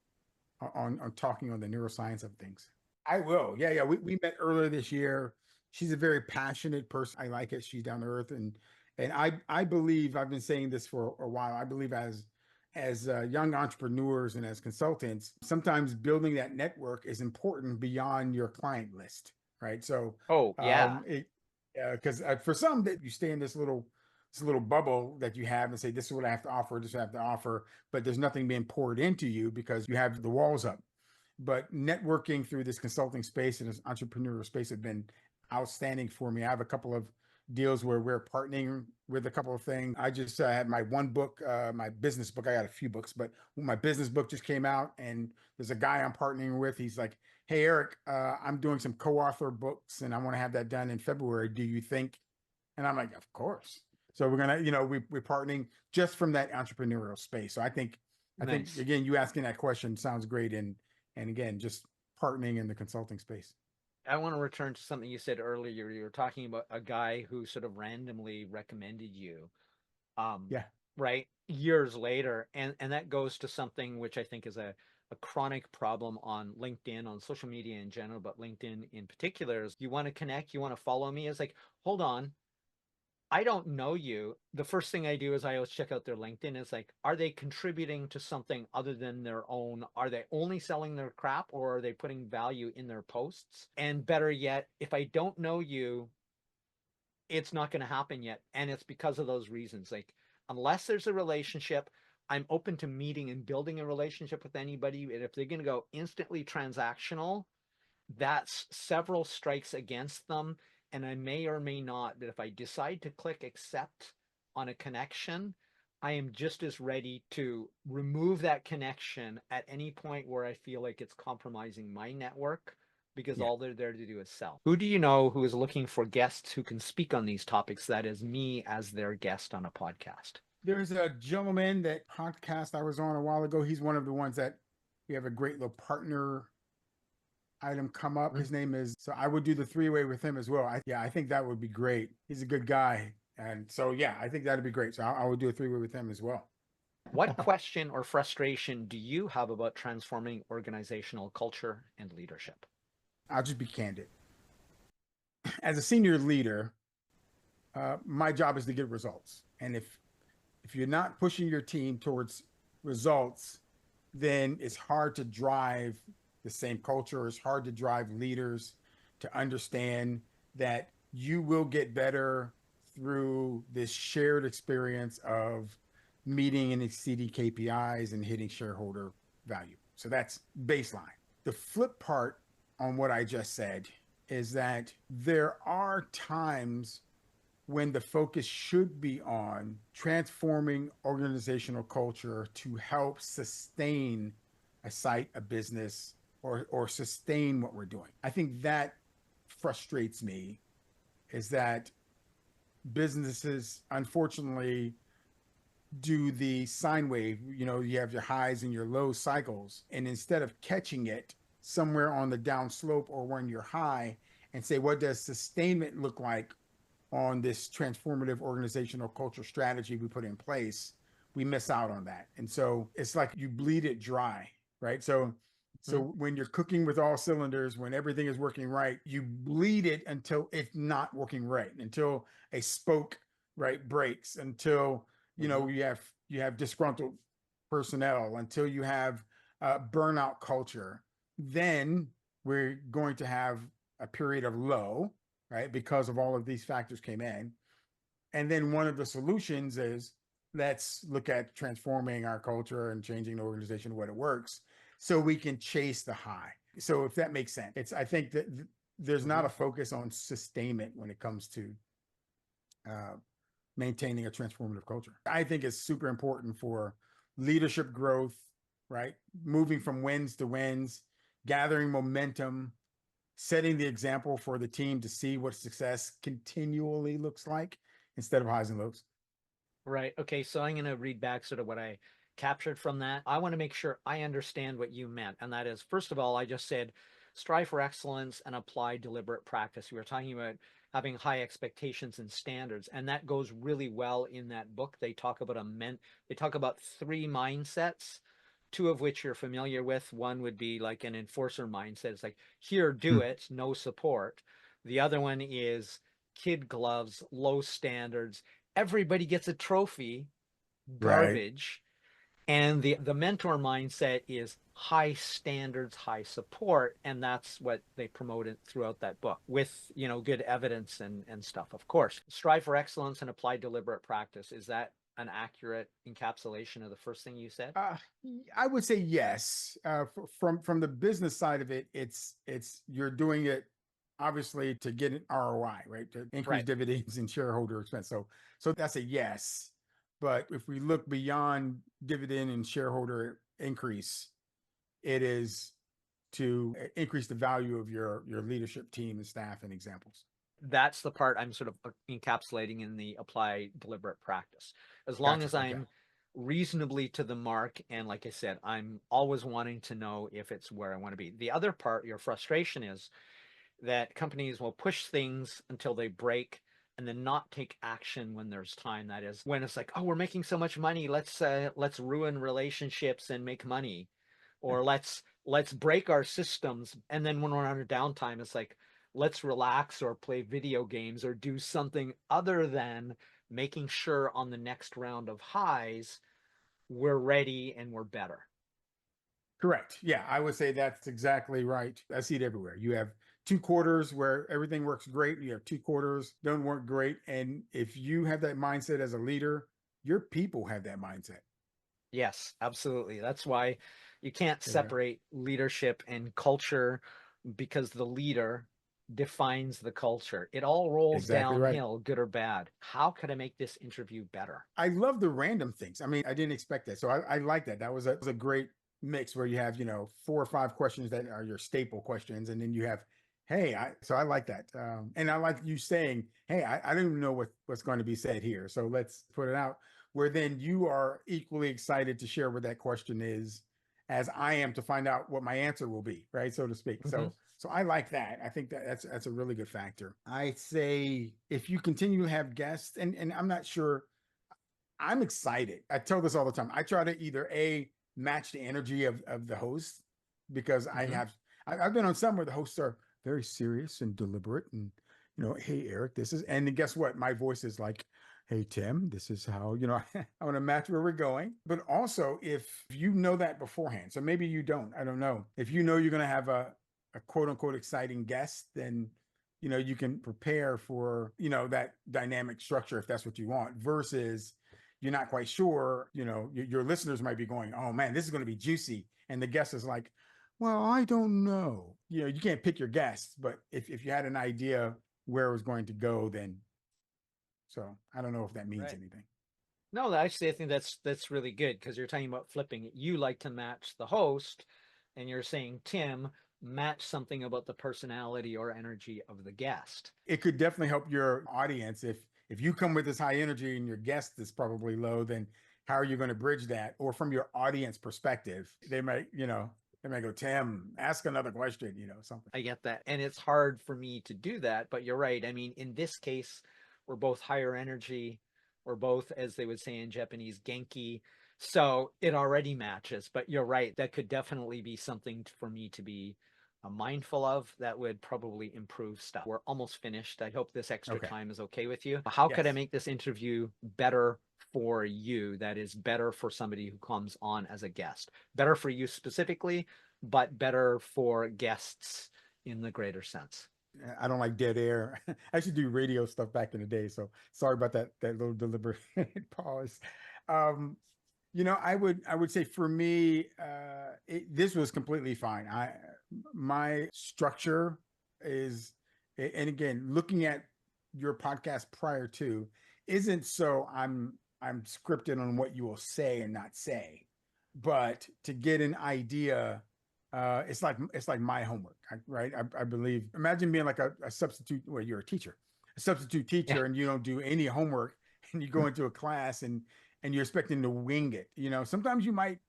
Speaker 2: on talking on the neuroscience of things. I will. Yeah, yeah. We met earlier this year. She's a very passionate person. I like it. She's down to earth, and I believe I've been saying this for a while. I believe as young entrepreneurs and as consultants, sometimes building that network is important beyond your client list, right? So,
Speaker 1: Oh, yeah.
Speaker 2: it because for some that you stay in this little bubble that you have and say this is what I have to offer, this is what I have to offer, but there's nothing being poured into you because you have the walls up. But networking through this consulting space and this entrepreneurial space have been outstanding for me. I have a couple of deals where we're partnering with a couple of things. I just had my one book, my business book. I got a few books, but my business book just came out, and there's a guy I'm partnering with. He's like, "Hey, Eric, I'm doing some co-author books, and I want to have that done in February. Do you think?" And I'm like, "Of course." So we're gonna, we're partnering just from that entrepreneurial space. So I think
Speaker 1: Nice.
Speaker 2: again, you asking that question sounds great, and again, just partnering in the consulting space.
Speaker 1: I want to return to something you said earlier. You were talking about a guy who sort of randomly recommended you, um,
Speaker 2: Yeah.
Speaker 1: right? Years later. And that goes to something which I think is a chronic problem on LinkedIn, on social media in general, but LinkedIn in particular is you want to connect, you want to follow me. It's like, hold on, I don't know you. The first thing I do is I always check out their LinkedIn. It's like, are they contributing to something other than their own? Are they only selling their crap, or are they putting value in their posts? And better yet, if I don't know you, it's not going to happen yet. And it's because of those reasons. Like, unless there's a relationship, I'm open to meeting and building a relationship with anybody. And if they're going to go instantly transactional, that's several strikes against them. And I may or may not, but if I decide to click accept on a connection, I am just as ready to remove that connection at any point where I feel like it's compromising my network, because
Speaker 2: Yeah.
Speaker 1: all they're there to do is sell. Who do you know who is looking for guests who can speak on these topics? That is me as their guest on a podcast.
Speaker 2: There's a gentleman that podcast I was on a while ago. He's one of the ones that we have a great little partner item come up. His name is, so I would do the three-way with him as well. Yeah, I think that would be great. He's a good guy. And so, yeah, I think that'd be great. So I would do a three-way with him as well.
Speaker 1: What question or frustration do you have about transforming organizational culture and leadership?
Speaker 2: I'll just be candid. As a senior leader, my job is to get results. And if you're not pushing your team towards results, then it's hard to drive the same culture. It's hard to drive leaders to understand that you will get better through this shared experience of meeting and exceeding KPIs and hitting shareholder value. So that's baseline. The flip part on what I just said is that there are times when the focus should be on transforming organizational culture to help sustain a site, a business, or sustain what we're doing. I think that frustrates me is that businesses unfortunately do the sine wave. You have your highs and your low cycles, and instead of catching it somewhere on the down slope or when you're high and say, what does sustainment look like on this transformative organizational culture strategy we put in place, we miss out on that. And so it's like you bleed it dry, right? So
Speaker 1: Hmm?
Speaker 2: when you're cooking with all cylinders, when everything is working right, you bleed it until it's not working right, until a spoke right breaks, until
Speaker 1: Hmm.
Speaker 2: you have disgruntled personnel, until you have burnout culture. Then we're going to have a period of low, right? Because of all of these factors came in. And then one of the solutions is let's look at transforming our culture and changing the organization, what it works, so we can chase the high. So if that makes sense, I think that there's not a
Speaker 1: Hmm.
Speaker 2: focus on sustainment when it comes to uh, maintaining a transformative culture. I think it's super important for leadership growth, right? Moving from wins to wins, gathering momentum, setting the example for the team to see what success continually looks like instead of highs and lows.
Speaker 1: Right. Okay. So I'm going to read back sort of what I captured from that. I want to make sure I understand what you meant. And that is, first of all, I just said strive for excellence and apply deliberate practice. We were talking about having high expectations and standards. And that goes really well in that book. They talk about they talk about three mindsets, two of which you're familiar with. One would be like an enforcer mindset. It's like, here, do
Speaker 2: Hmm.
Speaker 1: it, no support. The other one is kid gloves, low standards. Everybody gets a trophy,
Speaker 2: Right.
Speaker 1: garbage. And the mentor mindset is high standards, high support, and that's what they promoted throughout that book with, good evidence and stuff. Of course, strive for excellence and apply deliberate practice. Is that an accurate encapsulation of the first thing you said?
Speaker 2: Uh, I would say yes. From the business side of it, it's you're doing it obviously to get an ROI, right? To increase
Speaker 1: Right.
Speaker 2: dividends and shareholder expense. So that's a yes. But if we look beyond dividend and shareholder increase, it is to increase the value of your leadership team and staff and examples.
Speaker 1: That's the part I'm sort of encapsulating in the apply deliberate practice. As long
Speaker 2: Gotcha.
Speaker 1: as
Speaker 2: Okay.
Speaker 1: I'm reasonably to the mark, and like I said, I'm always wanting to know if it's where I want to be. The other part, your frustration, is that companies will push things until they break and then not take action when there's time. That is when it's like, oh, we're making so much money, let's ruin relationships and make money, or let's break our systems. And then when we're under downtime, it's like, let's relax or play video games or do something other than making sure on the next round of highs we're ready and we're better.
Speaker 2: Correct. Yeah, I would say that's exactly right. I see it everywhere. You have 2 quarters where everything works great. You have 2 quarters don't work great. And if you have that mindset as a leader, your people have that mindset.
Speaker 1: Yes, absolutely. That's why you can't
Speaker 2: There you go.
Speaker 1: separate leadership and culture, because the leader defines the culture. It all rolls
Speaker 2: Exactly right.
Speaker 1: downhill, good or bad. How could I make this interview better?
Speaker 2: I love the random things. I mean, I didn't expect that. So I like that. That was a great mix where you have, 4 or 5 questions that are your staple questions. And then you have, hey, so I like that. And I like you saying, hey, I don't even know what's going to be said here. So let's put it out, where then you are equally excited to share what that question is as I am to find out what my answer will be, right? So to speak.
Speaker 1: Mhm.
Speaker 2: So I like that. I think that's a really good factor. I say if you continue to have guests, and I'm not sure, I'm excited. I tell this all the time. I try to either match the energy of the host, because
Speaker 1: Mhm.
Speaker 2: I've been on some where the hosts are very serious and deliberate, and hey Eric, this is, and then guess what? My voice is like, hey Tim, this is how, I want to match where we're going. But also, if you know that beforehand, so maybe you don't, I don't know. If you know you're going to have a quote unquote exciting guest, then you can prepare for that dynamic structure if that's what you want, versus you're not quite sure, your listeners might be going, oh man, this is going to be juicy. And the guest is like, well, I don't know. You can't pick your guests, but if you had an idea where it was going to go, then so I don't know if that means
Speaker 1: Right.
Speaker 2: anything.
Speaker 1: No, actually, I think that's really good, because you're talking about flipping it. You like to match the host, and you're saying, Tim, match something about the personality or energy of the guest.
Speaker 2: It could definitely help your audience if you come with this high energy and your guest is probably low, then how are you going to bridge that? Or from your audience perspective, they might go, Tim, ask another question, something.
Speaker 1: I get that. And it's hard for me to do that, but you're right. I mean, in this case, we're both higher energy. We're both, as they would say in Japanese, genki. So it already matches. But you're right. That could definitely be something for me to be mindful of. That would probably improve stuff. We're almost finished. I hope this extra
Speaker 2: Okay.
Speaker 1: time is okay with you. How could I
Speaker 2: Yes.
Speaker 1: make this interview better for you? That is better for somebody who comes on as a guest. Better for you specifically, but better for guests in the greater sense.
Speaker 2: I don't like dead air. I used to do radio stuff back in the day, so sorry about that little deliberate pause. Um, I would say for me, this was completely fine. My structure is, and again, looking at your podcast prior to, isn't so I'm scripted on what you will say and not say, but to get an idea. It's like my homework, right? I believe. Imagine being like a substitute. Well, you're a teacher, a substitute
Speaker 1: Yeah.
Speaker 2: teacher, and you don't do any homework, and you go into a class and you're expecting to wing it. Sometimes you might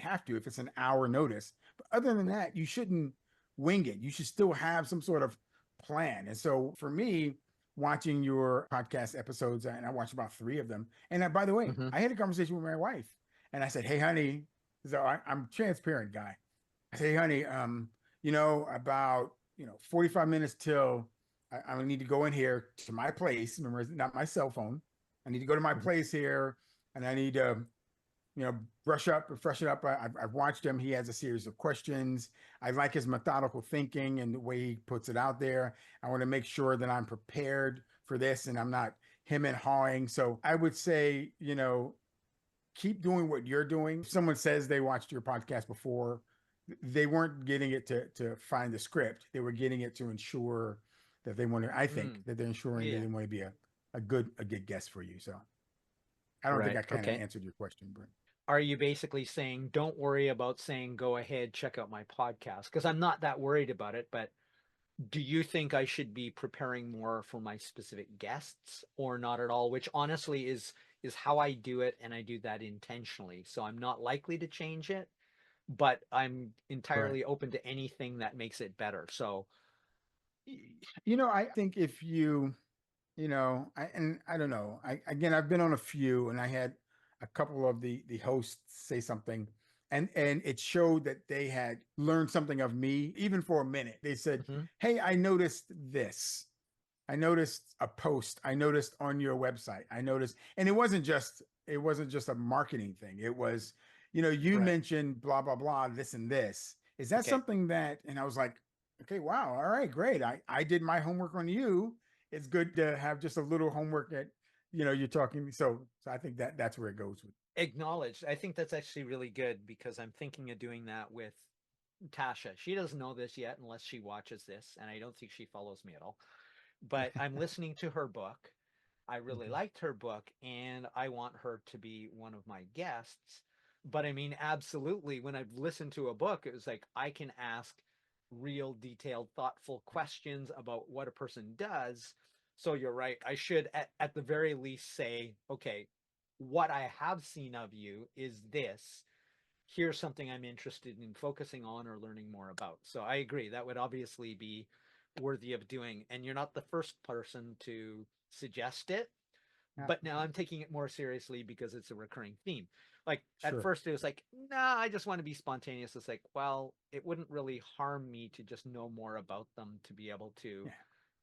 Speaker 2: have to if it's an hour notice. But other than that, you shouldn't wing it. You should still have some sort of plan. And so for me, watching your podcast episodes, and I watched about 3 of them. And by the way,
Speaker 1: Hmm.
Speaker 2: I had a conversation with my wife, and I said, "Hey, honey," so I'm a transparent guy. I say, "Hey, honey, about 45 minutes till I need to go in here to my place. Remember, it's not my cell phone. I need to go to my
Speaker 1: Hmm.
Speaker 2: place here, and I need to." Brush up, freshen up. I've watched him. He has a series of questions. I like his methodical thinking and the way he puts it out there. I want to make sure that I'm prepared for this and I'm not him and hawing. So I would say, keep doing what you're doing. If someone says they watched your podcast before, they weren't getting it to find the script. They were getting it to ensure that they want to, I think
Speaker 1: Mm.
Speaker 2: that they're ensuring that
Speaker 1: Yeah.
Speaker 2: they want to be a good guest for you. So I don't think
Speaker 1: Right.
Speaker 2: I kind of
Speaker 1: Okay.
Speaker 2: answered your question, but
Speaker 1: Are you basically saying, don't worry about saying, go ahead, check out my podcast? Because I'm not that worried about it, but do you think I should be preparing more for my specific guests or not at all? Which honestly is how I do it, and I do that intentionally. So I'm not likely to change it, but I'm
Speaker 2: right.
Speaker 1: entirely open to anything that makes it better. So,
Speaker 2: I think if I don't know. I've been on a few, and I had a couple of the hosts say something, and it showed that they had learned something of me, even for a minute. They said,
Speaker 1: mhm,
Speaker 2: "Hey, I noticed this. I noticed a post. I noticed on your website. I noticed," and it wasn't just a marketing thing. It was, you
Speaker 1: right.
Speaker 2: mentioned blah blah blah, this and this. Is that
Speaker 1: Okay.
Speaker 2: something that? And I was like, okay, wow, all right, great. I did my homework on you. It's good to have just a little homework that you're talking. So I think that's where it goes with.
Speaker 1: Acknowledged. I think that's actually really good because I'm thinking of doing that with Tasha. She doesn't know this yet unless she watches this, and I don't think she follows me at all. But I'm listening to her book. I really
Speaker 2: Mhm.
Speaker 1: liked her book, and I want her to be one of my guests. But I mean, absolutely, when I've listened to a book, it was like I can ask real detailed, thoughtful questions about what a person does. So you're right. I should, at the very least, say, okay, what I have seen of you is this. Here's something I'm interested in focusing on or learning more about. So I agree. That would obviously be worthy of doing. And you're not the first person to suggest it,
Speaker 2: Yeah,
Speaker 1: but now I'm taking it more seriously because it's a recurring theme. Like at
Speaker 2: sure.
Speaker 1: first it was like, nah, I just want to be spontaneous. It's like, well, it wouldn't really harm me to just know more about them to be able to
Speaker 2: Yeah.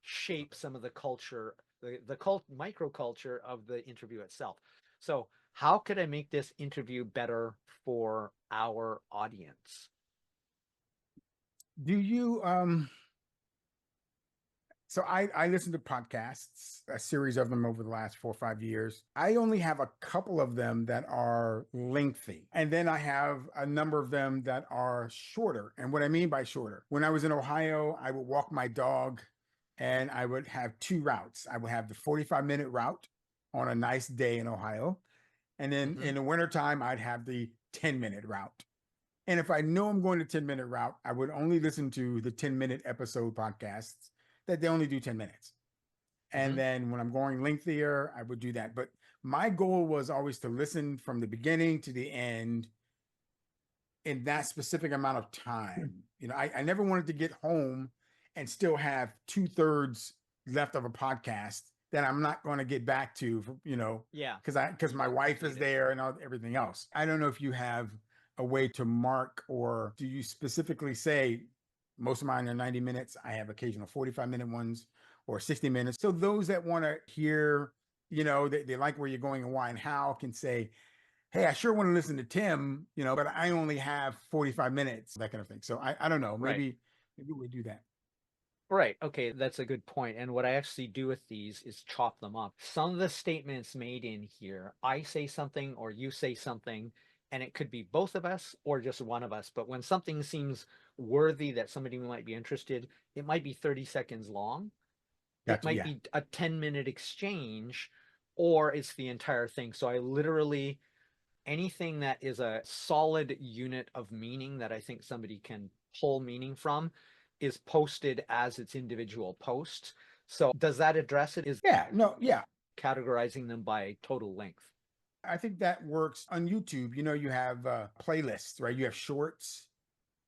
Speaker 1: shape some of the culture, the cult microculture of the interview itself. So how could I make this interview better for our audience?
Speaker 2: Do you So I listen to podcasts, a series of them over the last 4 or 5 years. I only have a couple of them that are lengthy, and then I have a number of them that are shorter. And what I mean by shorter, when I was in Ohio, I would walk my dog, and I would have 2 routes. I would have the 45-minute route on a nice day in Ohio, and then
Speaker 1: Mm-hmm.
Speaker 2: in the wintertime, I'd have the 10-minute route. And if I know I'm going to 10-minute route, I would only listen to the 10-minute episode podcasts that they only do 10 minutes. And
Speaker 1: Mm-hmm.
Speaker 2: then when I'm going lengthier, I would do that. But my goal was always to listen from the beginning to the end in that specific amount of time. I never wanted to get home and still have 2/3 left of a podcast that I'm not going to get back to,
Speaker 1: Yeah,
Speaker 2: because
Speaker 1: you
Speaker 2: my
Speaker 1: want
Speaker 2: wife is
Speaker 1: completed.
Speaker 2: there and everything else. I don't know if you have a way to mark, or do you specifically say most of mine are 90 minutes. I have occasional 45-minute ones or 60 minutes. So those that want to hear, they like where you're going and why and how, can say, hey, I sure want to listen to Tim, but I only have 45 minutes, that kind of thing. So I don't know.
Speaker 1: Right.
Speaker 2: Maybe we do that.
Speaker 1: Right. Okay, that's a good point. And what I actually do with these is chop them up. Some of the statements made in here, I say something or you say something, and it could be both of us or just one of us. But when something seems worthy that somebody might be interested, it might be 30 seconds long. It
Speaker 2: Gotcha.
Speaker 1: might
Speaker 2: Yeah.
Speaker 1: be a 10-minute exchange, or it's the entire thing. So I literally anything that is a solid unit of meaning that I think somebody can pull meaning from is posted as its individual posts. So does that address it? Is
Speaker 2: Yeah. No, yeah.
Speaker 1: categorizing them by total length?
Speaker 2: I think that works on YouTube. You have playlists, right? You have shorts,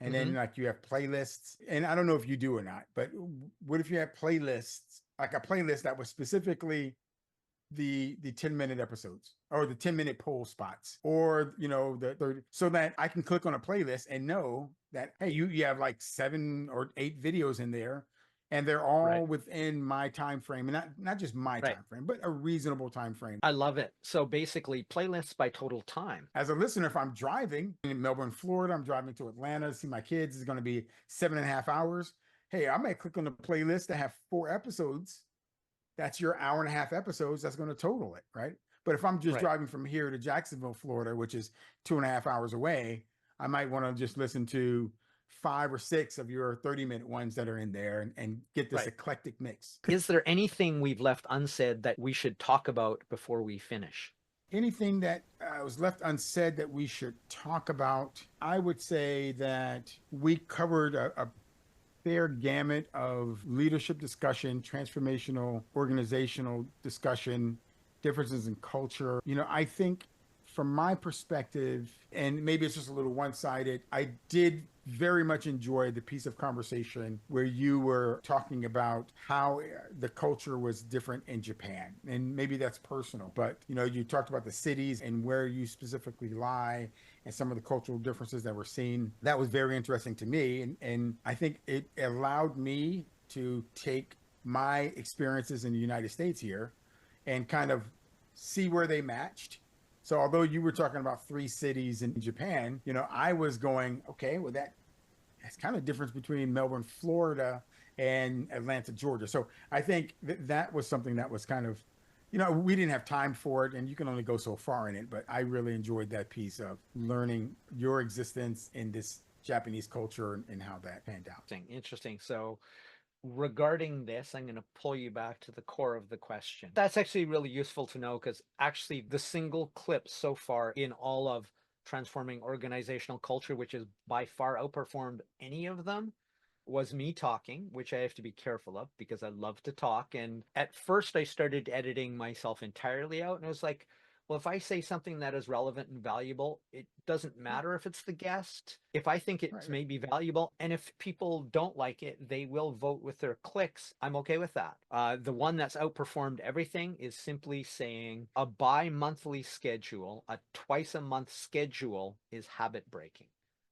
Speaker 2: and then
Speaker 1: Mm-hmm.
Speaker 2: like you have playlists. And I don't know if you do or not, but what if you have playlists like a playlist that was specifically the 10-minute episodes or the 10-minute poll spots, or the 30, so that I can click on a playlist and know that, hey, you have like 7 or 8 videos in there, and they're all
Speaker 1: Right.
Speaker 2: within my time frame, and not just my
Speaker 1: Right.
Speaker 2: time frame, but a reasonable time frame.
Speaker 1: I love it. So basically, playlists by total time.
Speaker 2: As a listener, if I'm driving in Melbourne, Florida, I'm driving to Atlanta to see my kids, it's going to be 7.5 hours. Hey, I might click on the playlist that have 4 episodes. That's your hour-and-a-half episodes. That's going to total it, right? But if I'm just
Speaker 1: Right.
Speaker 2: driving from here to Jacksonville, Florida, which is 2.5 hours away, I might want to just listen to 5 or 6 of your 30-minute ones that are in there, and get this
Speaker 1: Right.
Speaker 2: eclectic mix.
Speaker 1: Is there anything we've left unsaid that we should talk about before we finish?
Speaker 2: Anything that was left unsaid that we should talk about? I would say that we covered a fair gamut of leadership discussion, transformational organizational discussion, differences in culture. I think from my perspective, and maybe it's just a little one-sided, I did very much enjoy the piece of conversation where you were talking about how the culture was different in Japan. And maybe that's personal, but you talked about the cities and where you specifically lie and some of the cultural differences that we're seeing. That was very interesting to me. And I think it allowed me to take my experiences in the United States here and kind of see where they matched. So although you were talking about 3 cities in Japan, I was going, okay, well, that's kind of difference between Melbourne, Florida and Atlanta, Georgia. So I think that was something that was kind of, we didn't have time for it, and you can only go so far in it, but I really enjoyed that piece of learning your existence in this Japanese culture and how that panned out.
Speaker 1: Interesting. So regarding this, I'm going to pull you back to the core of the question. That's actually really useful to know, because actually the single clip so far in all of transforming organizational culture, which has by far outperformed any of them, was me talking, which I have to be careful of because I love to talk. And at first I started editing myself entirely out, and I was like, well, if I say something that is relevant and valuable, it doesn't
Speaker 2: Right,
Speaker 1: matter if it's the guest. If I think it's
Speaker 2: right,
Speaker 1: maybe valuable, and if people don't like it, they will vote with their clicks. I'm okay with that. The one that's outperformed everything is simply saying a bi-monthly schedule, a twice-a-month schedule is habit breaking.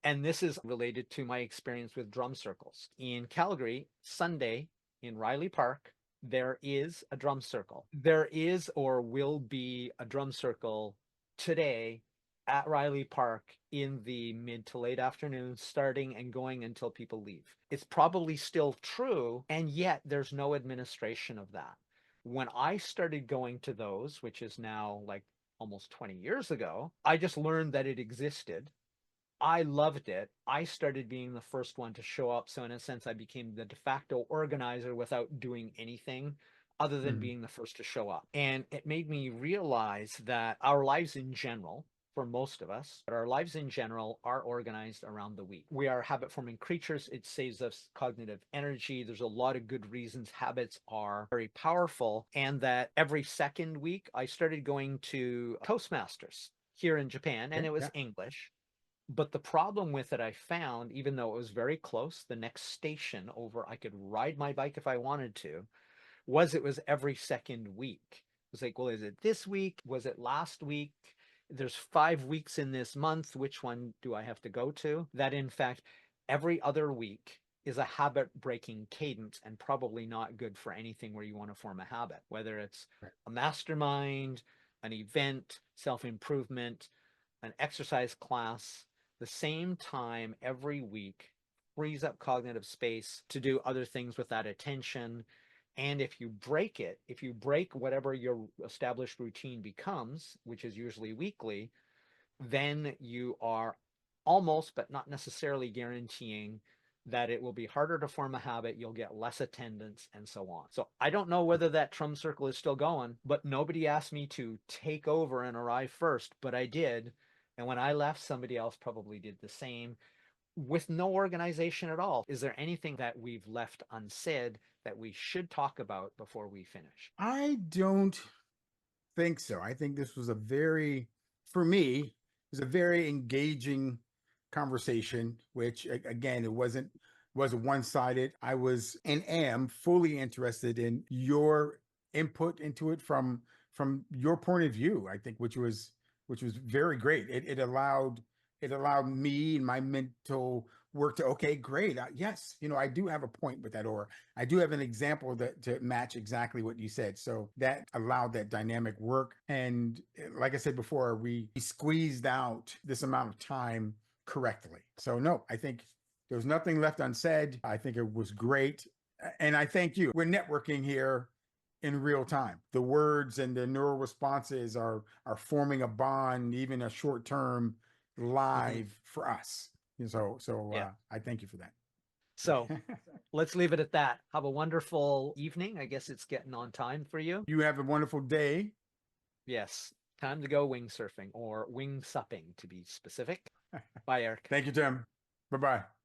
Speaker 1: And this is related to my experience with drum circles. In Calgary, Sunday in Riley Park, there is a drum circle. There is or will be a drum circle today at Riley Park in the mid to late afternoon, starting and going until people leave. It's probably still true, and yet there's no administration of that. When I started going to those, which is now like almost 20 years ago, I just learned that it existed. I loved it. I started being the first one to show up. So in a sense, I became the de facto organizer without doing anything other than
Speaker 2: mhm,
Speaker 1: being the first to show up. And it made me realize that our lives in general, for most of us, but our lives in general are organized around the week. We are habit forming creatures. It saves us cognitive energy. There's a lot of good reasons habits are very powerful. And that every second week, I started going to Toastmasters here in Japan, and
Speaker 2: okay,
Speaker 1: it was
Speaker 2: yeah,
Speaker 1: English. But the problem with it, I found, even though it was very close, the next station over, I could ride my bike if I wanted to, was it was every second week. It was like, well, is it this week? Was it last week? There's 5 weeks in this month. Which one do I have to go to? That, in fact, every other week is a habit breaking cadence, and probably not good for anything where you want to form a habit, whether it's
Speaker 2: right,
Speaker 1: a mastermind, an event, self improvement, an exercise class. The same time every week frees up cognitive space to do other things with that attention. And if you break it, if you break whatever your established routine becomes, which is usually weekly, then you are almost, but not necessarily guaranteeing that it will be harder to form a habit, you'll get less attendance, and so on. So I don't know whether that drum circle is still going, but nobody asked me to take over and arrive first, but I did. And when I left, somebody else probably did the same with no organization at all. Is there anything that we've left unsaid that we should talk about before we finish?
Speaker 2: I don't think so. I think this was for me, it was a very engaging conversation, which again, it wasn't was one-sided. I was and am fully interested in your input into it from your point of view, I think, which was very great. It allowed me and my mental work to, okay, great. Yes, I do have a point with that, or I do have an example that to match exactly what you said. So that allowed that dynamic work. And like I said before, we squeezed out this amount of time correctly. So no, I think there was nothing left unsaid. I think it was great. And I thank you. We're networking here in real time. The words and the neural responses are forming a bond, even a short term
Speaker 1: Mhm.
Speaker 2: live for us. And so
Speaker 1: Yeah.
Speaker 2: I thank you for that.
Speaker 1: So let's leave it at that. Have a wonderful evening. I guess it's getting on time for you.
Speaker 2: You have a wonderful day.
Speaker 1: Yes. Time to go wing surfing or wing supping to be specific. Bye, Eric.
Speaker 2: Thank you, Tim. Bye bye.